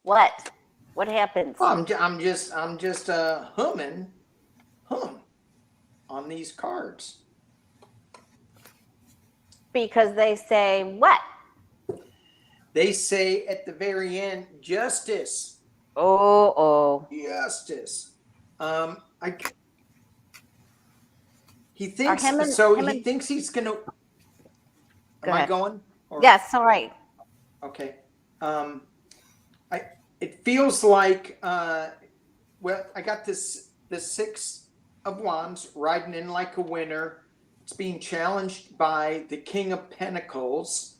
What? What happens? I'm just humming on these cards. Because they say what? They say at the very end, justice. Oh. Justice. He thinks he's gonna. Am I going? Yes, all right. Okay. It feels like I got the Six of Wands riding in like a winner. It's being challenged by the King of Pentacles.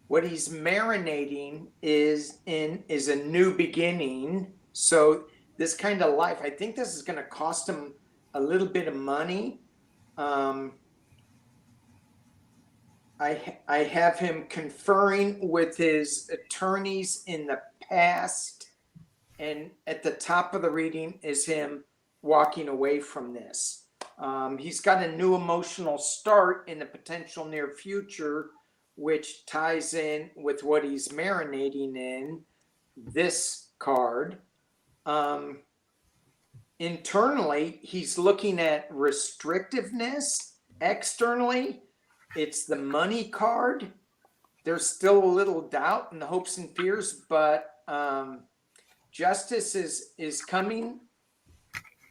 What he's marinating is a new beginning. So this kind of life, I think this is going to cost him a little bit of money. I have him conferring with his attorneys in the past, and at the top of the reading is him walking away from this. He's got a new emotional start in the potential near future, which ties in with what he's marinating in this card. Internally, he's looking at restrictiveness. Externally, it's the money card. There's still a little doubt and hopes and fears, but justice is coming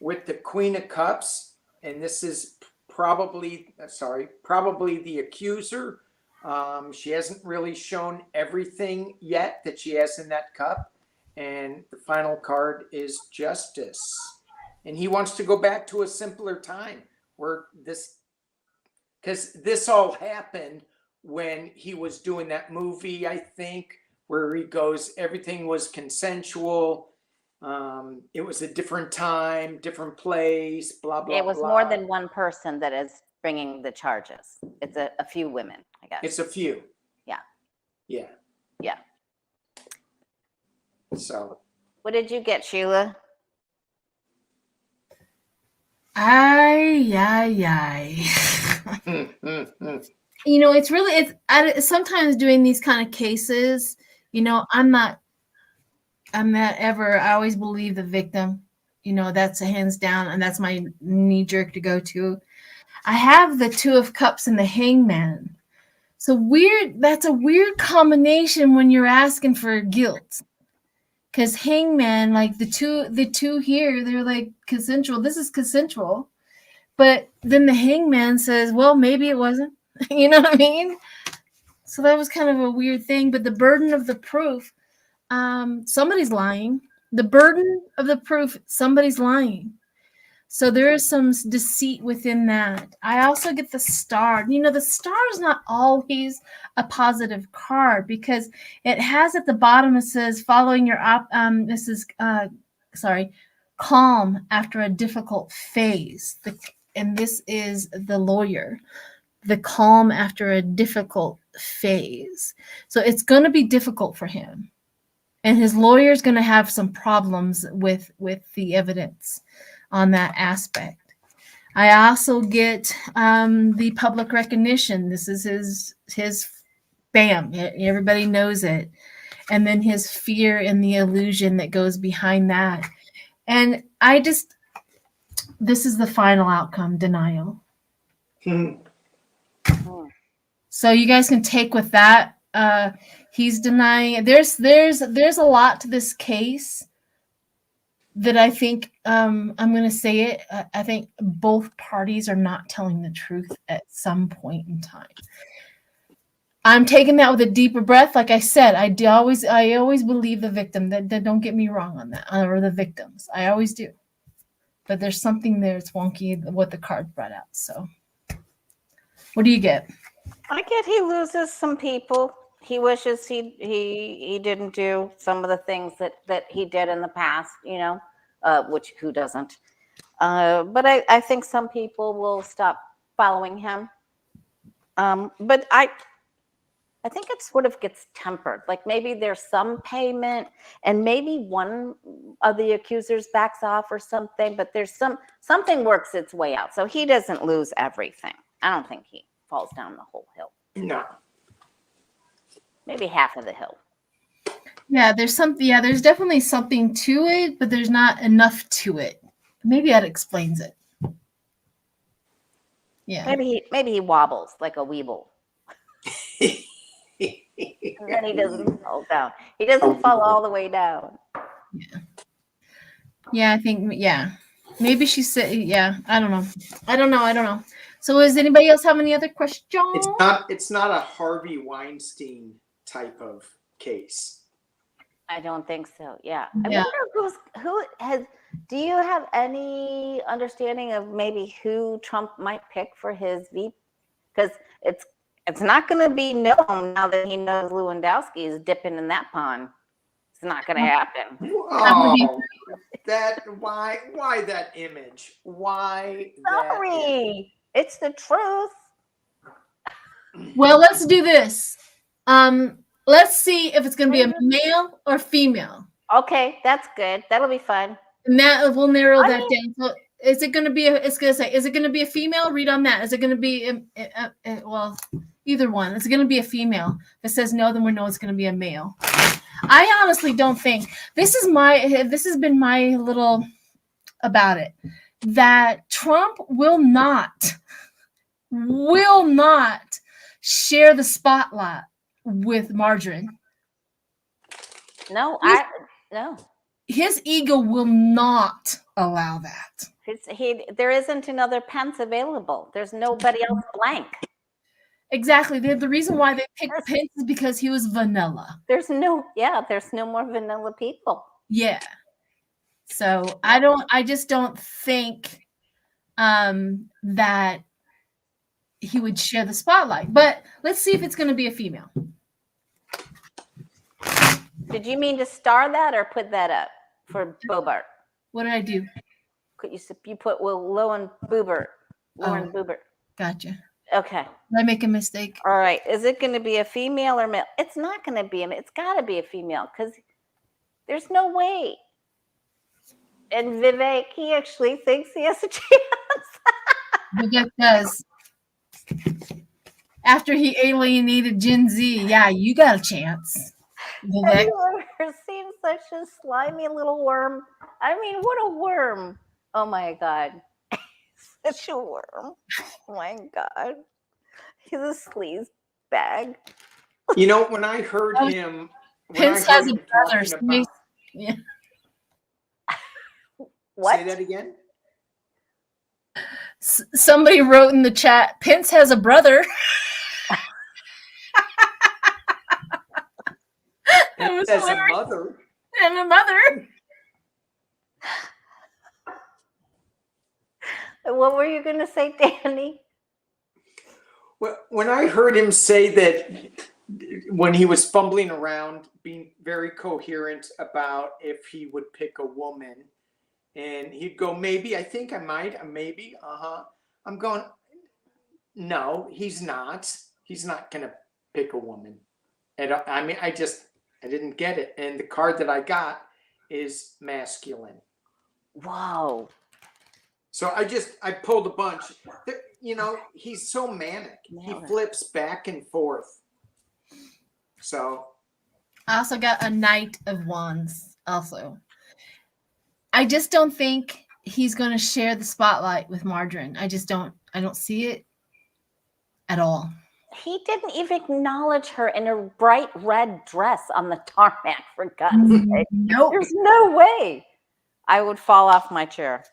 with the Queen of Cups, and this is probably the accuser. She hasn't really shown everything yet that she has in that cup, and the final card is justice. And he wants to go back to a simpler time where because this all happened when he was doing that movie, I think, where he goes, everything was consensual. It was a different time, different place, blah, blah, blah. It was more than one person that is bringing the charges. It's a few women, I guess. It's a few. Yeah. Yeah. Yeah. So. What did you get, Sheila? You know, it's sometimes doing these kind of cases, you know, I'm not ever, I always believe the victim, you know, that's a hands down, and that's my knee jerk to go to. I have the Two of Cups and the Hangman. So that's a weird combination when you're asking for guilt. Because Hangman, like the two here, they're like consensual. This is consensual. But then the Hangman says, well, maybe it wasn't. You know what I mean? So that was kind of a weird thing. But the burden of the proof, somebody's lying. The burden of the proof, somebody's lying. So there is some deceit within that. I also get the Star. You know, the Star is not always a positive card because it has at the bottom, it says, following your calm after a difficult phase. And this is the lawyer, the calm after a difficult phase. So it's going to be difficult for him. And his lawyer is going to have some problems with the evidence on that aspect. I also get the public recognition. This is his bam. Everybody knows it. And then his fear and the illusion that goes behind that. And this is the final outcome, denial. So you guys can take with that. He's denying. There's a lot to this case that I think, I'm going to say it, I think both parties are not telling the truth at some point in time. I'm taking that with a deeper breath. Like I said, I always believe the victim. That don't get me wrong on that, or the victims. I always do. But there's something there that's wonky what the card brought out. So what do you get? I get he loses some people. He wishes he didn't do some of the things that he did in the past, you know, which who doesn't? But I think some people will stop following him. But I think it sort of gets tempered. Like maybe there's some payment and maybe one of the accusers backs off or something, but there's something works its way out. So he doesn't lose everything. I don't think he falls down the whole hill. No. Maybe half of the hill. Yeah, there's definitely something to it, but there's not enough to it. Maybe that explains it. Yeah. Maybe he wobbles like a weeble. And then he doesn't fall down. He doesn't fall all the way down. Yeah. Yeah, I think, yeah. Maybe she said, yeah, I don't know. So does anybody else have any other questions? It's not a Harvey Weinstein type of case. I don't think so. Yeah. I wonder do you have any understanding of maybe who Trump might pick for his VP? Because It's not going to be known now that he knows Lewandowski is dipping in that pond. It's not going to happen. Oh, why that image? Why Sorry, it's the truth. Well, let's do this. Let's see if it's going to be a male or female. Okay, that's good. That'll be fun. And that will narrow that down. So is it going to be is it going to be a female? Read on that. Is it going to be well, either one. Is it going to be a female? If it says no, then we know it's going to be a male. I honestly don't think this has been my little about it, that Trump will not share the spotlight with Margarine. No. His ego will not allow that. There isn't another Pence available. There's nobody else blank. Exactly. The reason why they picked Pence is because he was vanilla. There's no more vanilla people. Yeah. So I just don't think that he would share the spotlight. But let's see if it's going to be a female. Did you mean to star that or put that up for Boebert? What did I do? You put Lauren Boebert. Gotcha. Okay. Did I make a mistake? All right. Is it going to be a female or male? It's not going to be it's got to be a female because there's no way. And Vivek, he actually thinks he has a chance. Vivek does. After he alienated Gen Z, yeah, you got a chance. Vivek. Have you ever seen such a slimy little worm? I mean, what a worm. Oh my God. Such a worm. Oh my God. He's a sleaze bag. You know, when I heard him, Pence has a brother. Yeah. What? Say that again? Somebody wrote in the chat, Pence has a brother. Pence has a mother. And a mother. What were you going to say, Danny? Well, when I heard him say that, when he was fumbling around, being very coherent about if he would pick a woman, and he'd go, maybe, I think I might, maybe, I'm going, no, he's not. He's not going to pick a woman. And I mean, I didn't get it. And the card that I got is masculine. Wow. So I pulled a bunch. You know, he's so manic. He flips back and forth. So. I also got a Knight of Wands also. I just don't think he's going to share the spotlight with Margarine. I don't see it at all. He didn't even acknowledge her in her bright red dress on the tarmac, for God's sake. Nope. There's no way I would fall off my chair.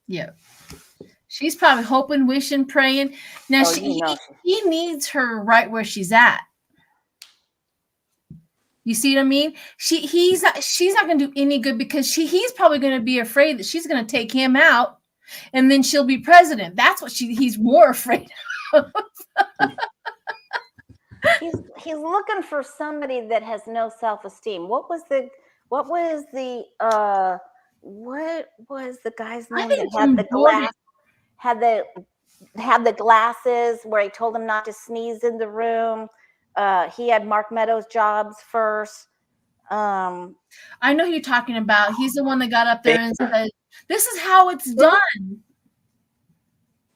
Yeah. She's probably hoping, wishing, praying. Now he needs her right where she's at. You see what I mean? She's not going to do any good because he's probably going to be afraid that she's going to take him out and then she'll be president. That's what he's more afraid of. He's looking for somebody that has no self-esteem. What was the guy's name that had the glasses where he told him not to sneeze in the room? He had Mark Meadows' jobs first. I know who you're talking about. He's the one that got up there and said, "This is how it's done."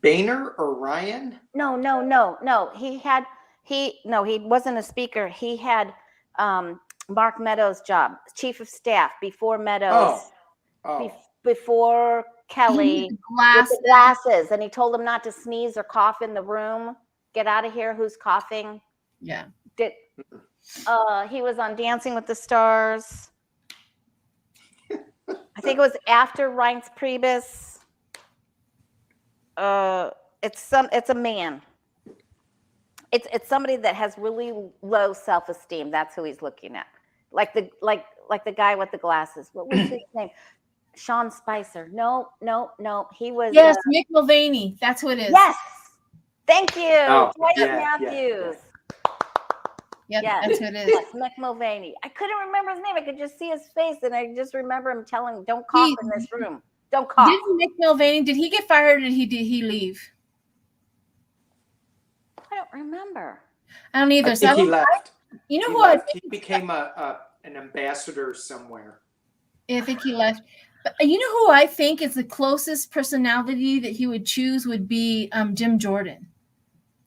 Boehner or Ryan? No. He wasn't a speaker. He had Mark Meadows' job, chief of staff before Meadows, before Kelly, with the glasses, and he told him not to sneeze or cough in the room. Get out of here. Who's coughing? Yeah. He was on Dancing with the Stars. I think it was after Reince Priebus. It's a man. It's somebody that has really low self-esteem. That's who he's looking at. Like the guy with the glasses. What was his name? Sean Spicer. No. He was Mick Mulvaney. That's who it is. Yes. Thank you, Oh, Joyce yeah, Matthews. Yep, Yes. that's who it is. Yes, Mick Mulvaney. I couldn't remember his name. I could just see his face, and I just remember him telling, "Don't cough in this room. Don't cough." Didn't Mick Mulvaney? Did he get fired, or did he leave? I don't remember. I don't either. I think he left. You know He who left. He became an ambassador somewhere. I think he left. But you know who I think is the closest personality that he would choose would be Jim Jordan,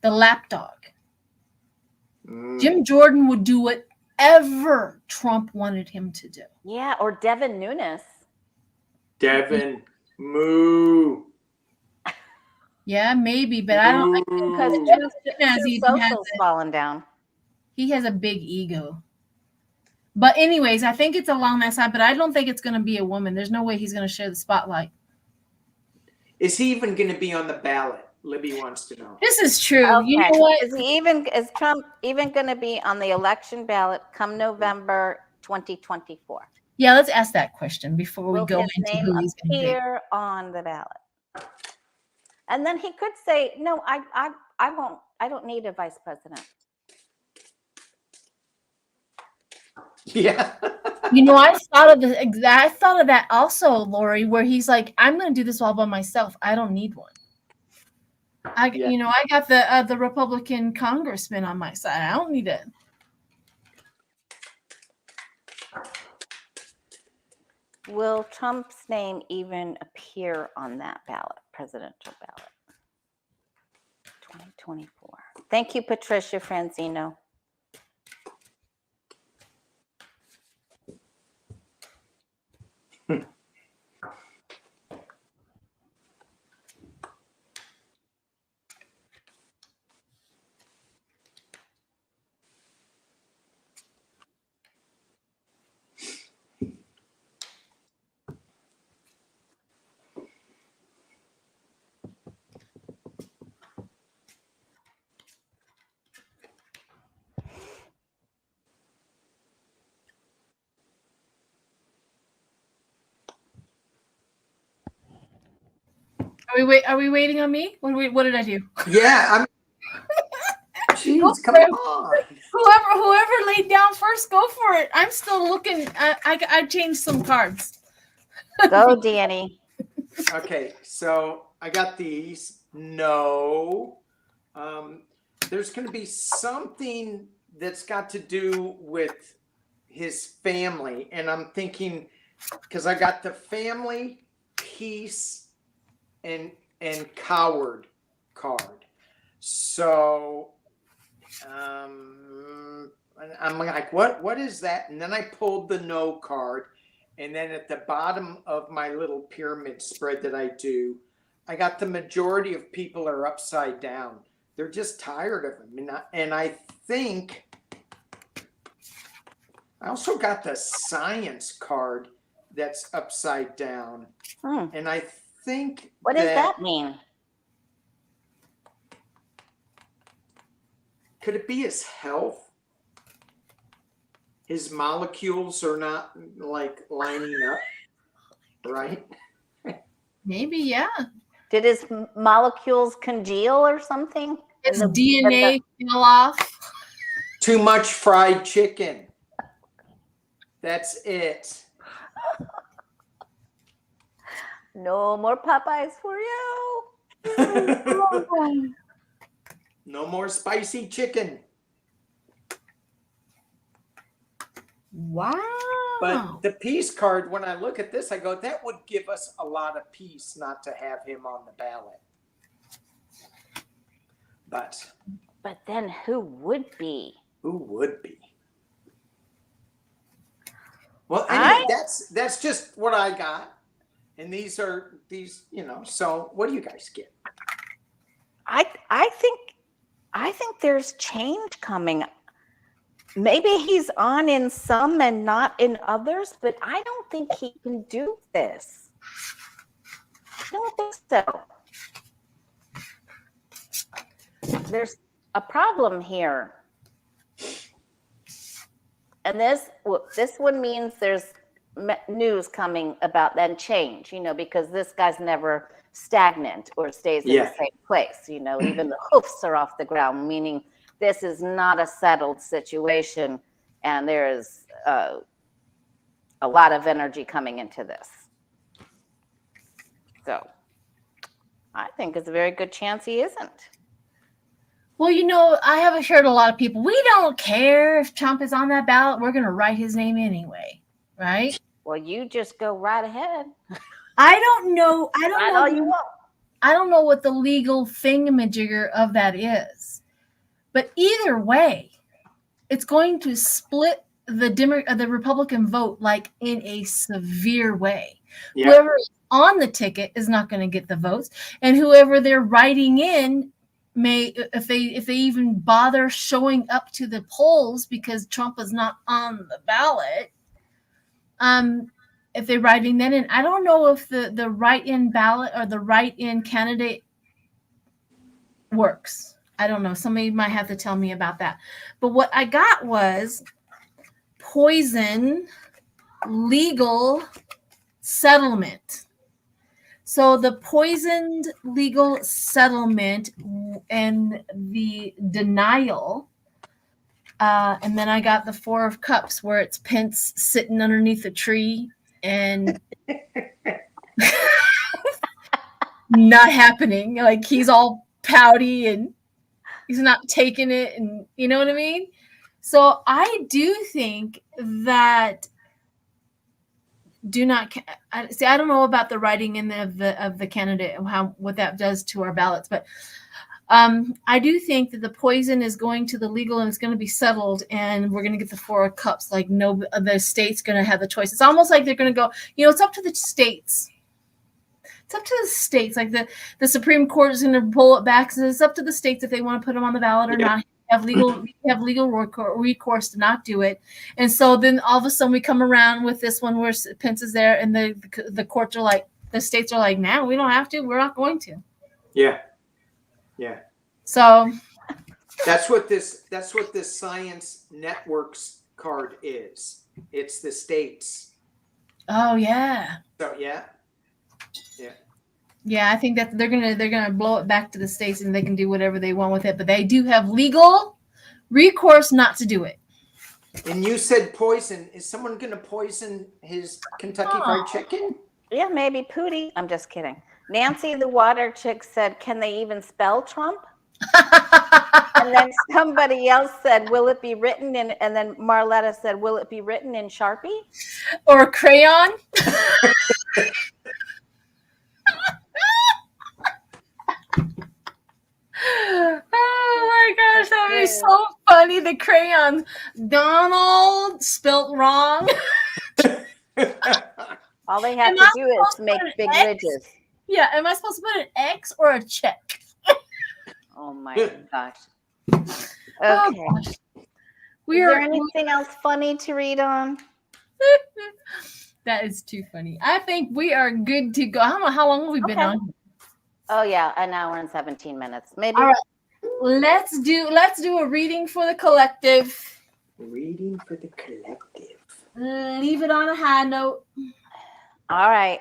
the lapdog. Jim Jordan would do whatever Trump wanted him to do. Yeah, or Devin Nunes. Devin, moo. Yeah, maybe, but I don't think Because he social's fallen down. He has a big ego. But anyways, I think it's along that side, but I don't think it's going to be a woman. There's no way he's going to share the spotlight. Is he even going to be on the ballot? Libby wants to know. This is true. Okay. You know what? Is Trump even going to be on the election ballot come November 2024? Yeah, let's ask that question before we Will go his into name who he's going to be. appear on the ballot? And then he could say, "No, I won't. I don't need a vice president." Yeah. You know, I thought of that also, Lori, where he's like, "I'm going to do this all by myself. I don't need one." You know, I got the Republican congressman on my side. I don't need it. Will Trump's name even appear on that ballot, presidential ballot? 2024. Thank you, Patricia Franzino. Are we waiting on me? What did I do? Yeah, jeez, come on. Whoever laid down first, go for it. I'm still looking. I changed some cards. Go, Danny. Okay, so I got these. No. There's going to be something that's got to do with his family. And I'm thinking, because I got the family, peace, and coward card. So I'm like, what is that? And then I pulled the no card. And then at the bottom of my little pyramid spread that I do, I got the majority of people are upside down. They're just tired of him. And I think I also got the science card that's upside down. And I think what does that mean? Could it be his health? His molecules are not like lining up, right? Maybe, yeah. Did his molecules congeal or something? His DNA fell off. Too much fried chicken. That's it. No more Popeyes for you. No more spicy chicken. Wow. But the peace card, when I look at this, I go, that would give us a lot of peace not to have him on the ballot. But then who would be? Who would be? Well, anyway, that's just what I got. And these, you know, so what do you guys get? I think there's change coming. Maybe he's on in some and not in others, but I don't think he can do this. I don't think so. There's a problem here. And this one means there's news coming about then change, because this guy's never stagnant or stays in the same place. Even the hoofs are off the ground, meaning this is not a settled situation, and there is a lot of energy coming into this. So I think it's a very good chance he isn't. Well, I have heard a lot of people, we don't care if Trump is on that ballot. We're going to write his name anyway, right? Well, you just go right ahead. I don't know. All you want. I don't know what the legal thingamajigger of that is. But either way, it's going to split the Republican vote like in a severe way. Yeah. Whoever is on the ticket is not going to get the votes, and whoever they're writing in may, if they even bother showing up to the polls because Trump is not on the ballot, if they're writing that in, I don't know if the write-in ballot or the write-in candidate works. I don't know. Somebody might have to tell me about that. But what I got was poison legal settlement. So the poisoned legal settlement and the denial. And then I got the 4 of Cups where it's Pence sitting underneath a tree and not happening. Like he's all pouty and he's not taking it, and you know what I mean? So I do think that I don't know about the writing in of the candidate and what that does to our ballots, but I do think that the poison is going to the legal and it's going to be settled, and we're going to get the 4 of Cups. Like the state's going to have the choice. It's almost like they're going to go, it's up to the states. It's up to the states. Like the Supreme Court is going to pull it back. So it's up to the states if they want to put them on the ballot or not. Have legal recourse to not do it. And so then all of a sudden we come around with this one where Pence is there, and the courts are like, the states are like, nah, we don't have to. We're not going to. Yeah. So that's what this Science Networks card is. It's the states. Oh yeah. So yeah. Yeah, I think that they're gonna blow it back to the states, and they can do whatever they want with it. But they do have legal recourse not to do it. And you said poison. Is someone gonna poison his Kentucky Fried Chicken? Yeah, maybe Pootie. I'm just kidding. Nancy, the water chick, said, "Can they even spell Trump?" And then somebody else said, "Will it be written in?" And then Marletta said, "Will it be written in Sharpie or a crayon?" Oh my gosh, that would be so funny. The crayons, Donald spelt wrong. All they have to do is make big ridges. Yeah, am I supposed to put an X or a check? Oh my gosh. Okay. Oh gosh. Is there anything else funny to read on? That is too funny. I think we are good to go. How long have we been on? Oh yeah, an hour and 17 minutes. Maybe. All right. Let's do a reading for the collective. Reading for the collective. Leave it on a high note. All right.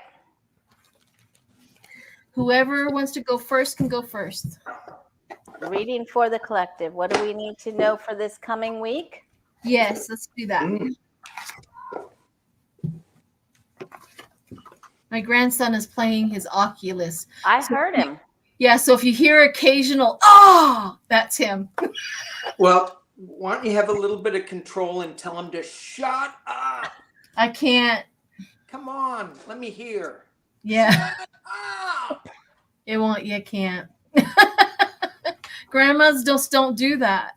Whoever wants to go first can go first. Reading for the collective. What do we need to know for this coming week? Yes, let's do that. My grandson is playing his Oculus. I heard him. Yeah, so if you hear occasional, that's him. Well, why don't you have a little bit of control and tell him to shut up? I can't. Come on, let me hear. Yeah. Shut up. It won't, you can't. Grandmas just don't do that.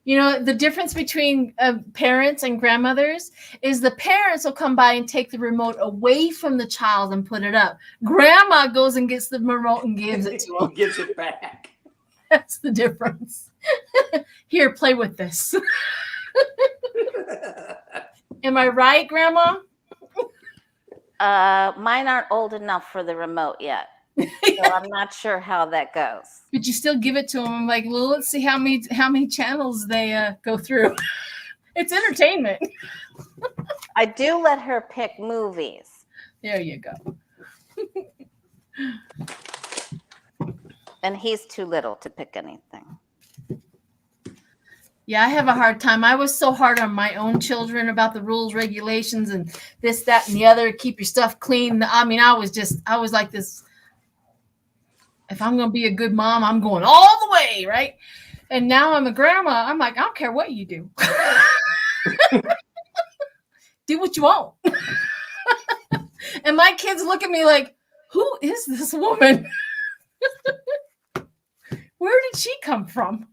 The difference between parents and grandmothers is the parents will come by and take the remote away from the child and put it up. Grandma goes and gets the remote and gives it to him. Gives it back. That's the difference. Here, play with this. Am I right, Grandma? Mine aren't old enough for the remote yet. So I'm not sure how that goes. But you still give it to them. I'm like, well, let's see how many channels they go through. It's entertainment. I do let her pick movies. There you go. And he's too little to pick anything. Yeah, I have a hard time. I was so hard on my own children about the rules, regulations, and this, that, and the other. Keep your stuff clean. I mean, I was like this. If I'm going to be a good mom, I'm going all the way, right? And now I'm a grandma. I'm like, I don't care what you do. Do what you want. And my kids look at me like, who is this woman? Where did she come from?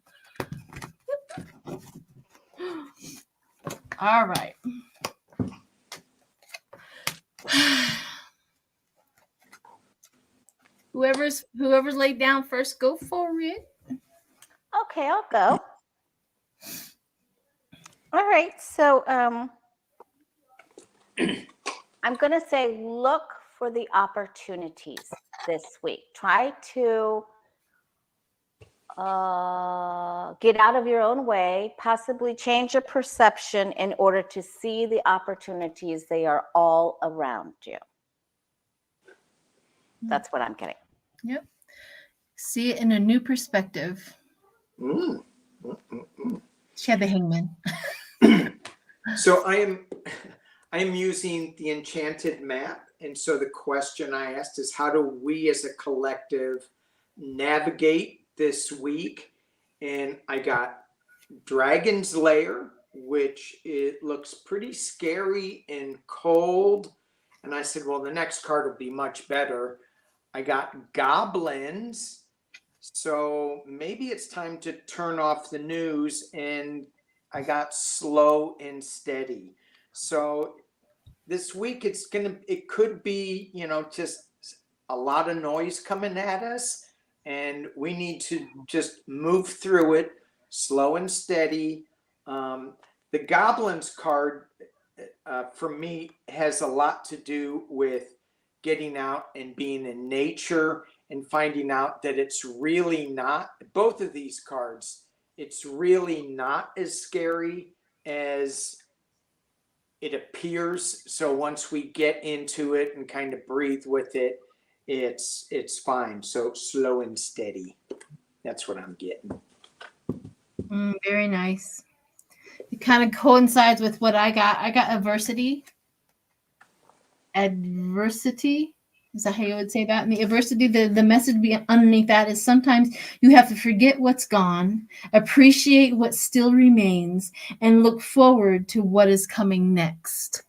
All right. Whoever's laid down first, go for it. Okay, I'll go. All right, so I'm going to say look for the opportunities this week. Try to get out of your own way, possibly change your perception in order to see the opportunities. They are all around you. That's what I'm getting. Yep. See it in a new perspective. She had the hangman. So I am using the enchanted map. And so the question I asked is, how do we as a collective navigate this week? And I got Dragon's Lair, which it looks pretty scary and cold. And I said, well, the next card will be much better. I got Goblins. So maybe it's time to turn off the news. And I got Slow and Steady. So this week it could be, just a lot of noise coming at us. And we need to just move through it, slow and steady. The Goblins card, for me, has a lot to do with getting out and being in nature and finding out that it's really not, both of these cards, it's really not as scary as it appears. So once we get into it and kind of breathe with it, it's fine. So slow and steady. That's what I'm getting. Very nice. It kind of coincides with what I got. I got adversity. Adversity. Is that how you would say that? And the adversity, the message underneath that is sometimes you have to forget what's gone, appreciate what still remains, and look forward to what is coming next.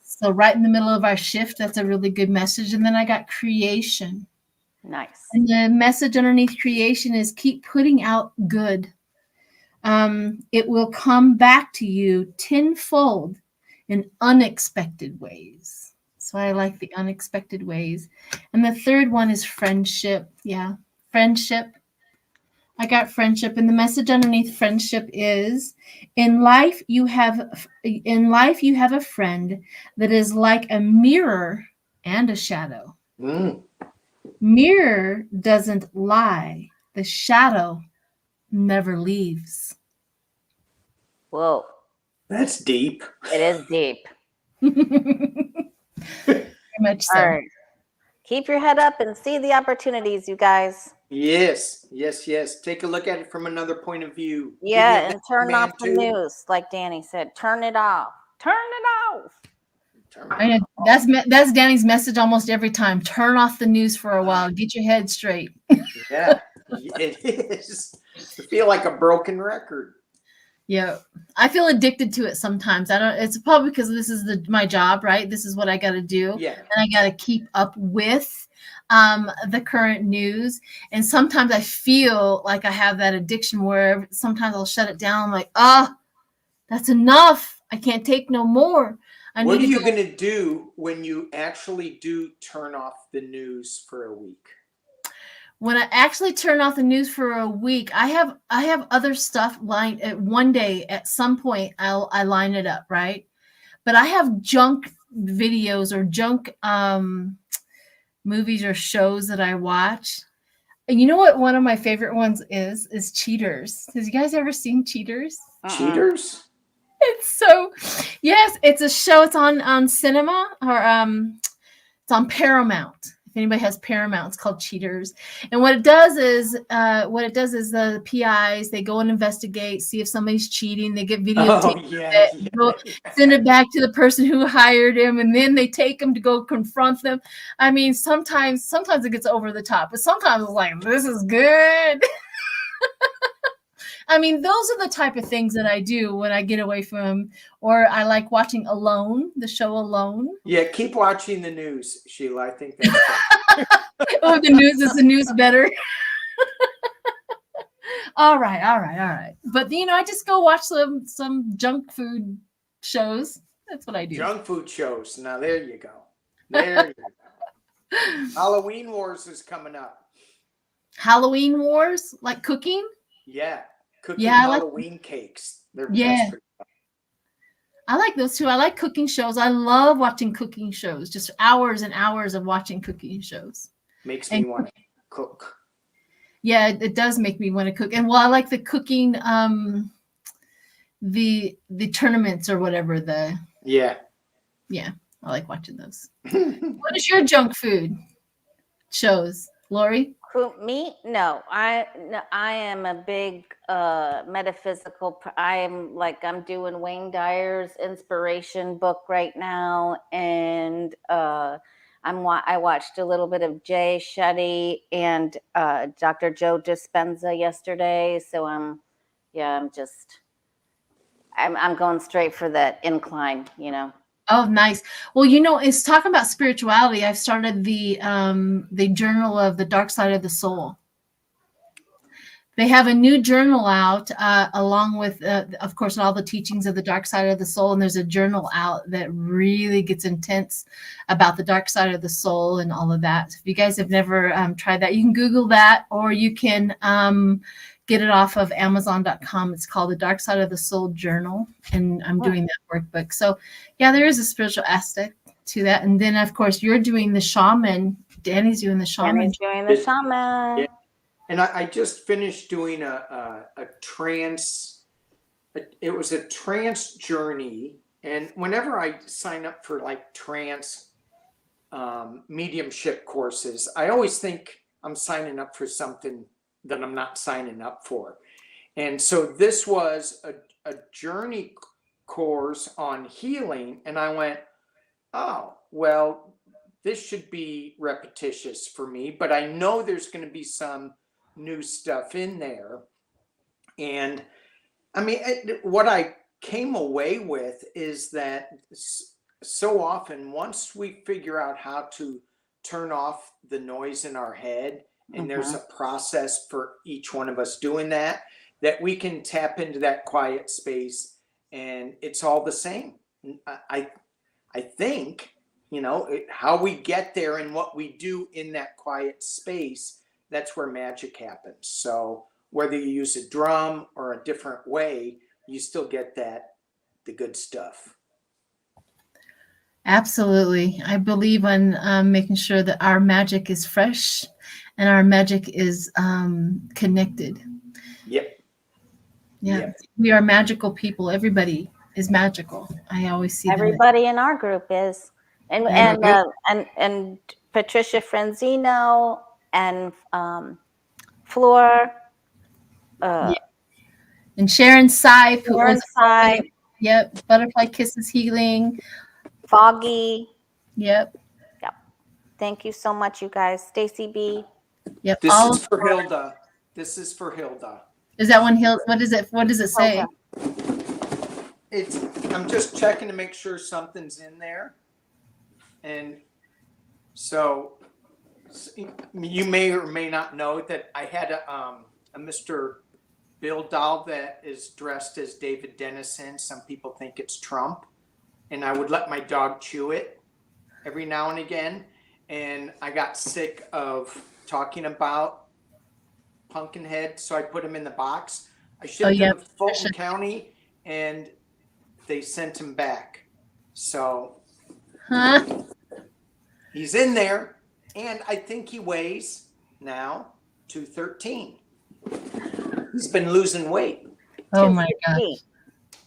So right in the middle of our shift, that's a really good message. And then I got creation. Nice. And the message underneath creation is keep putting out good. It will come back to you tenfold in unexpected ways. So I like the unexpected ways. And the third one is friendship. Yeah, friendship. I got friendship, and the message underneath friendship is in life you have a friend that is like a mirror and a shadow. Mirror doesn't lie. The shadow never leaves. Whoa. That's deep. It is deep. Very much so. All right. Keep your head up and see the opportunities, you guys. Yes. Take a look at it from another point of view. Yeah, and turn off the news, like Danny said. Turn it off. Turn it off. I know, that's Danny's message almost every time. Turn off the news for a while. Get your head straight. Yeah, it is. I feel like a broken record. Yeah, I feel addicted to it sometimes. It's probably because this is my job, right? This is what I got to do. Yeah. And I got to keep up with the current news. And sometimes I feel like I have that addiction where sometimes I'll shut it down. I'm like, that's enough. I can't take no more. What are you going to do when you actually do turn off the news for a week? When I actually turn off the news for a week, I have other stuff lined. One day at some point I line it up, right? But I have junk videos or junk movies or shows that I watch. And you know what one of my favorite ones is Cheaters. Has you guys ever seen Cheaters? Cheaters? It's so, yes, it's a show. It's on cinema, or it's on Paramount. If anybody has Paramount, it's called Cheaters. And what it does is the PIs, they go and investigate, see if somebody's cheating. They get videotape send it back to the person who hired him, and then they take him to go confront them. I mean, sometimes it gets over the top, but sometimes it's like, this is good. I mean, those are the type of things that I do when I get away from, or I like watching Alone, the show Alone. Yeah, keep watching the news, Sheila. I think that's Oh, the news, is the news better? All right. But I just go watch some junk food shows. That's what I do. junk food shows. Now there you go. There you go. Halloween Wars is coming up. Halloween Wars, like cooking. Yeah, cooking Yeah, Halloween cakes. They're best. I like those too. I like cooking shows. I love watching cooking shows. Just hours and hours of watching cooking shows. Makes me want to cook. Yeah, it does make me want to cook. And I like the cooking, the tournaments or whatever. Yeah, I like watching those. What is your junk food shows, Lori? Me? No, I am a big metaphysical. I'm doing Wayne Dyer's inspiration book right now, and I watched a little bit of Jay Shetty and Dr. Joe Dispenza yesterday. So I'm going straight for that incline, Oh, nice. Well, it's talking about spirituality. I've started the journal of the dark side of the soul. They have a new journal out along with, of course, all the teachings of the dark side of the soul. And there's a journal out that really gets intense about the dark side of the soul and all of that. If you guys have never tried that, you can Google that, or you can get it off of Amazon.com. It's called The Dark Side of the Soul Journal. And I'm doing that workbook. So yeah, there is a spiritual aspect to that. And then of course you're doing the shaman. Danny's doing the shaman. Yeah. And I just finished doing a trance. It was a trance journey. And whenever I sign up for like trance mediumship courses, I always think I'm signing up for something that I'm not signing up for. And so this was a journey course on healing. And I went, oh, well, this should be repetitious for me, but I know there's going to be some new stuff in there. And I mean, what I came away with is that so often, once we figure out how to turn off the noise in our head, and there's a process for each one of us doing that we can tap into that quiet space, and it's all the same. I think, how we get there and what we do in that quiet space, that's where magic happens. So whether you use a drum or a different way, you still get the good stuff. Absolutely. I believe in making sure that our magic is fresh and our magic is connected. Yep. Yeah. Yep. We are magical people. Everybody is magical. I always see everybody in our group is. And Patricia Frenzino and Flor. And Sharon Sipe. Yep. Butterfly Kisses Healing. Foggy. Yep. Thank you so much, you guys. Stacy B. Yep. This is for Hilda. Is that one Hilda? What is it? What does it say? I'm just checking to make sure something's in there. And so you may or may not know that I had a Mr. Bill doll that is dressed as David Dennison. Some people think it's Trump. And I would let my dog chew it every now and again. And I got sick of talking about Pumpkinhead, so I put him in the box. I shipped him to Fulton County, and they sent him back. So he's in there, and I think he weighs now 213. He's been losing weight. Oh my God.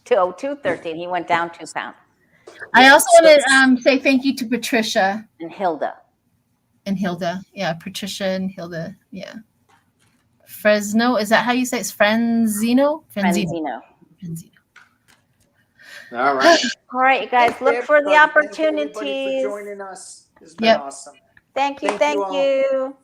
213. He went down 2 pounds. I also want to say thank you to Patricia And Hilda. and Hilda. Yeah, Patricia and Hilda. Yeah. Fresno, is that how you say it? It's Frenzino? Frenzino. All right. All right, you guys, look for the Thank everybody opportunities. for joining us. It's been awesome. Thank you. Thank you all.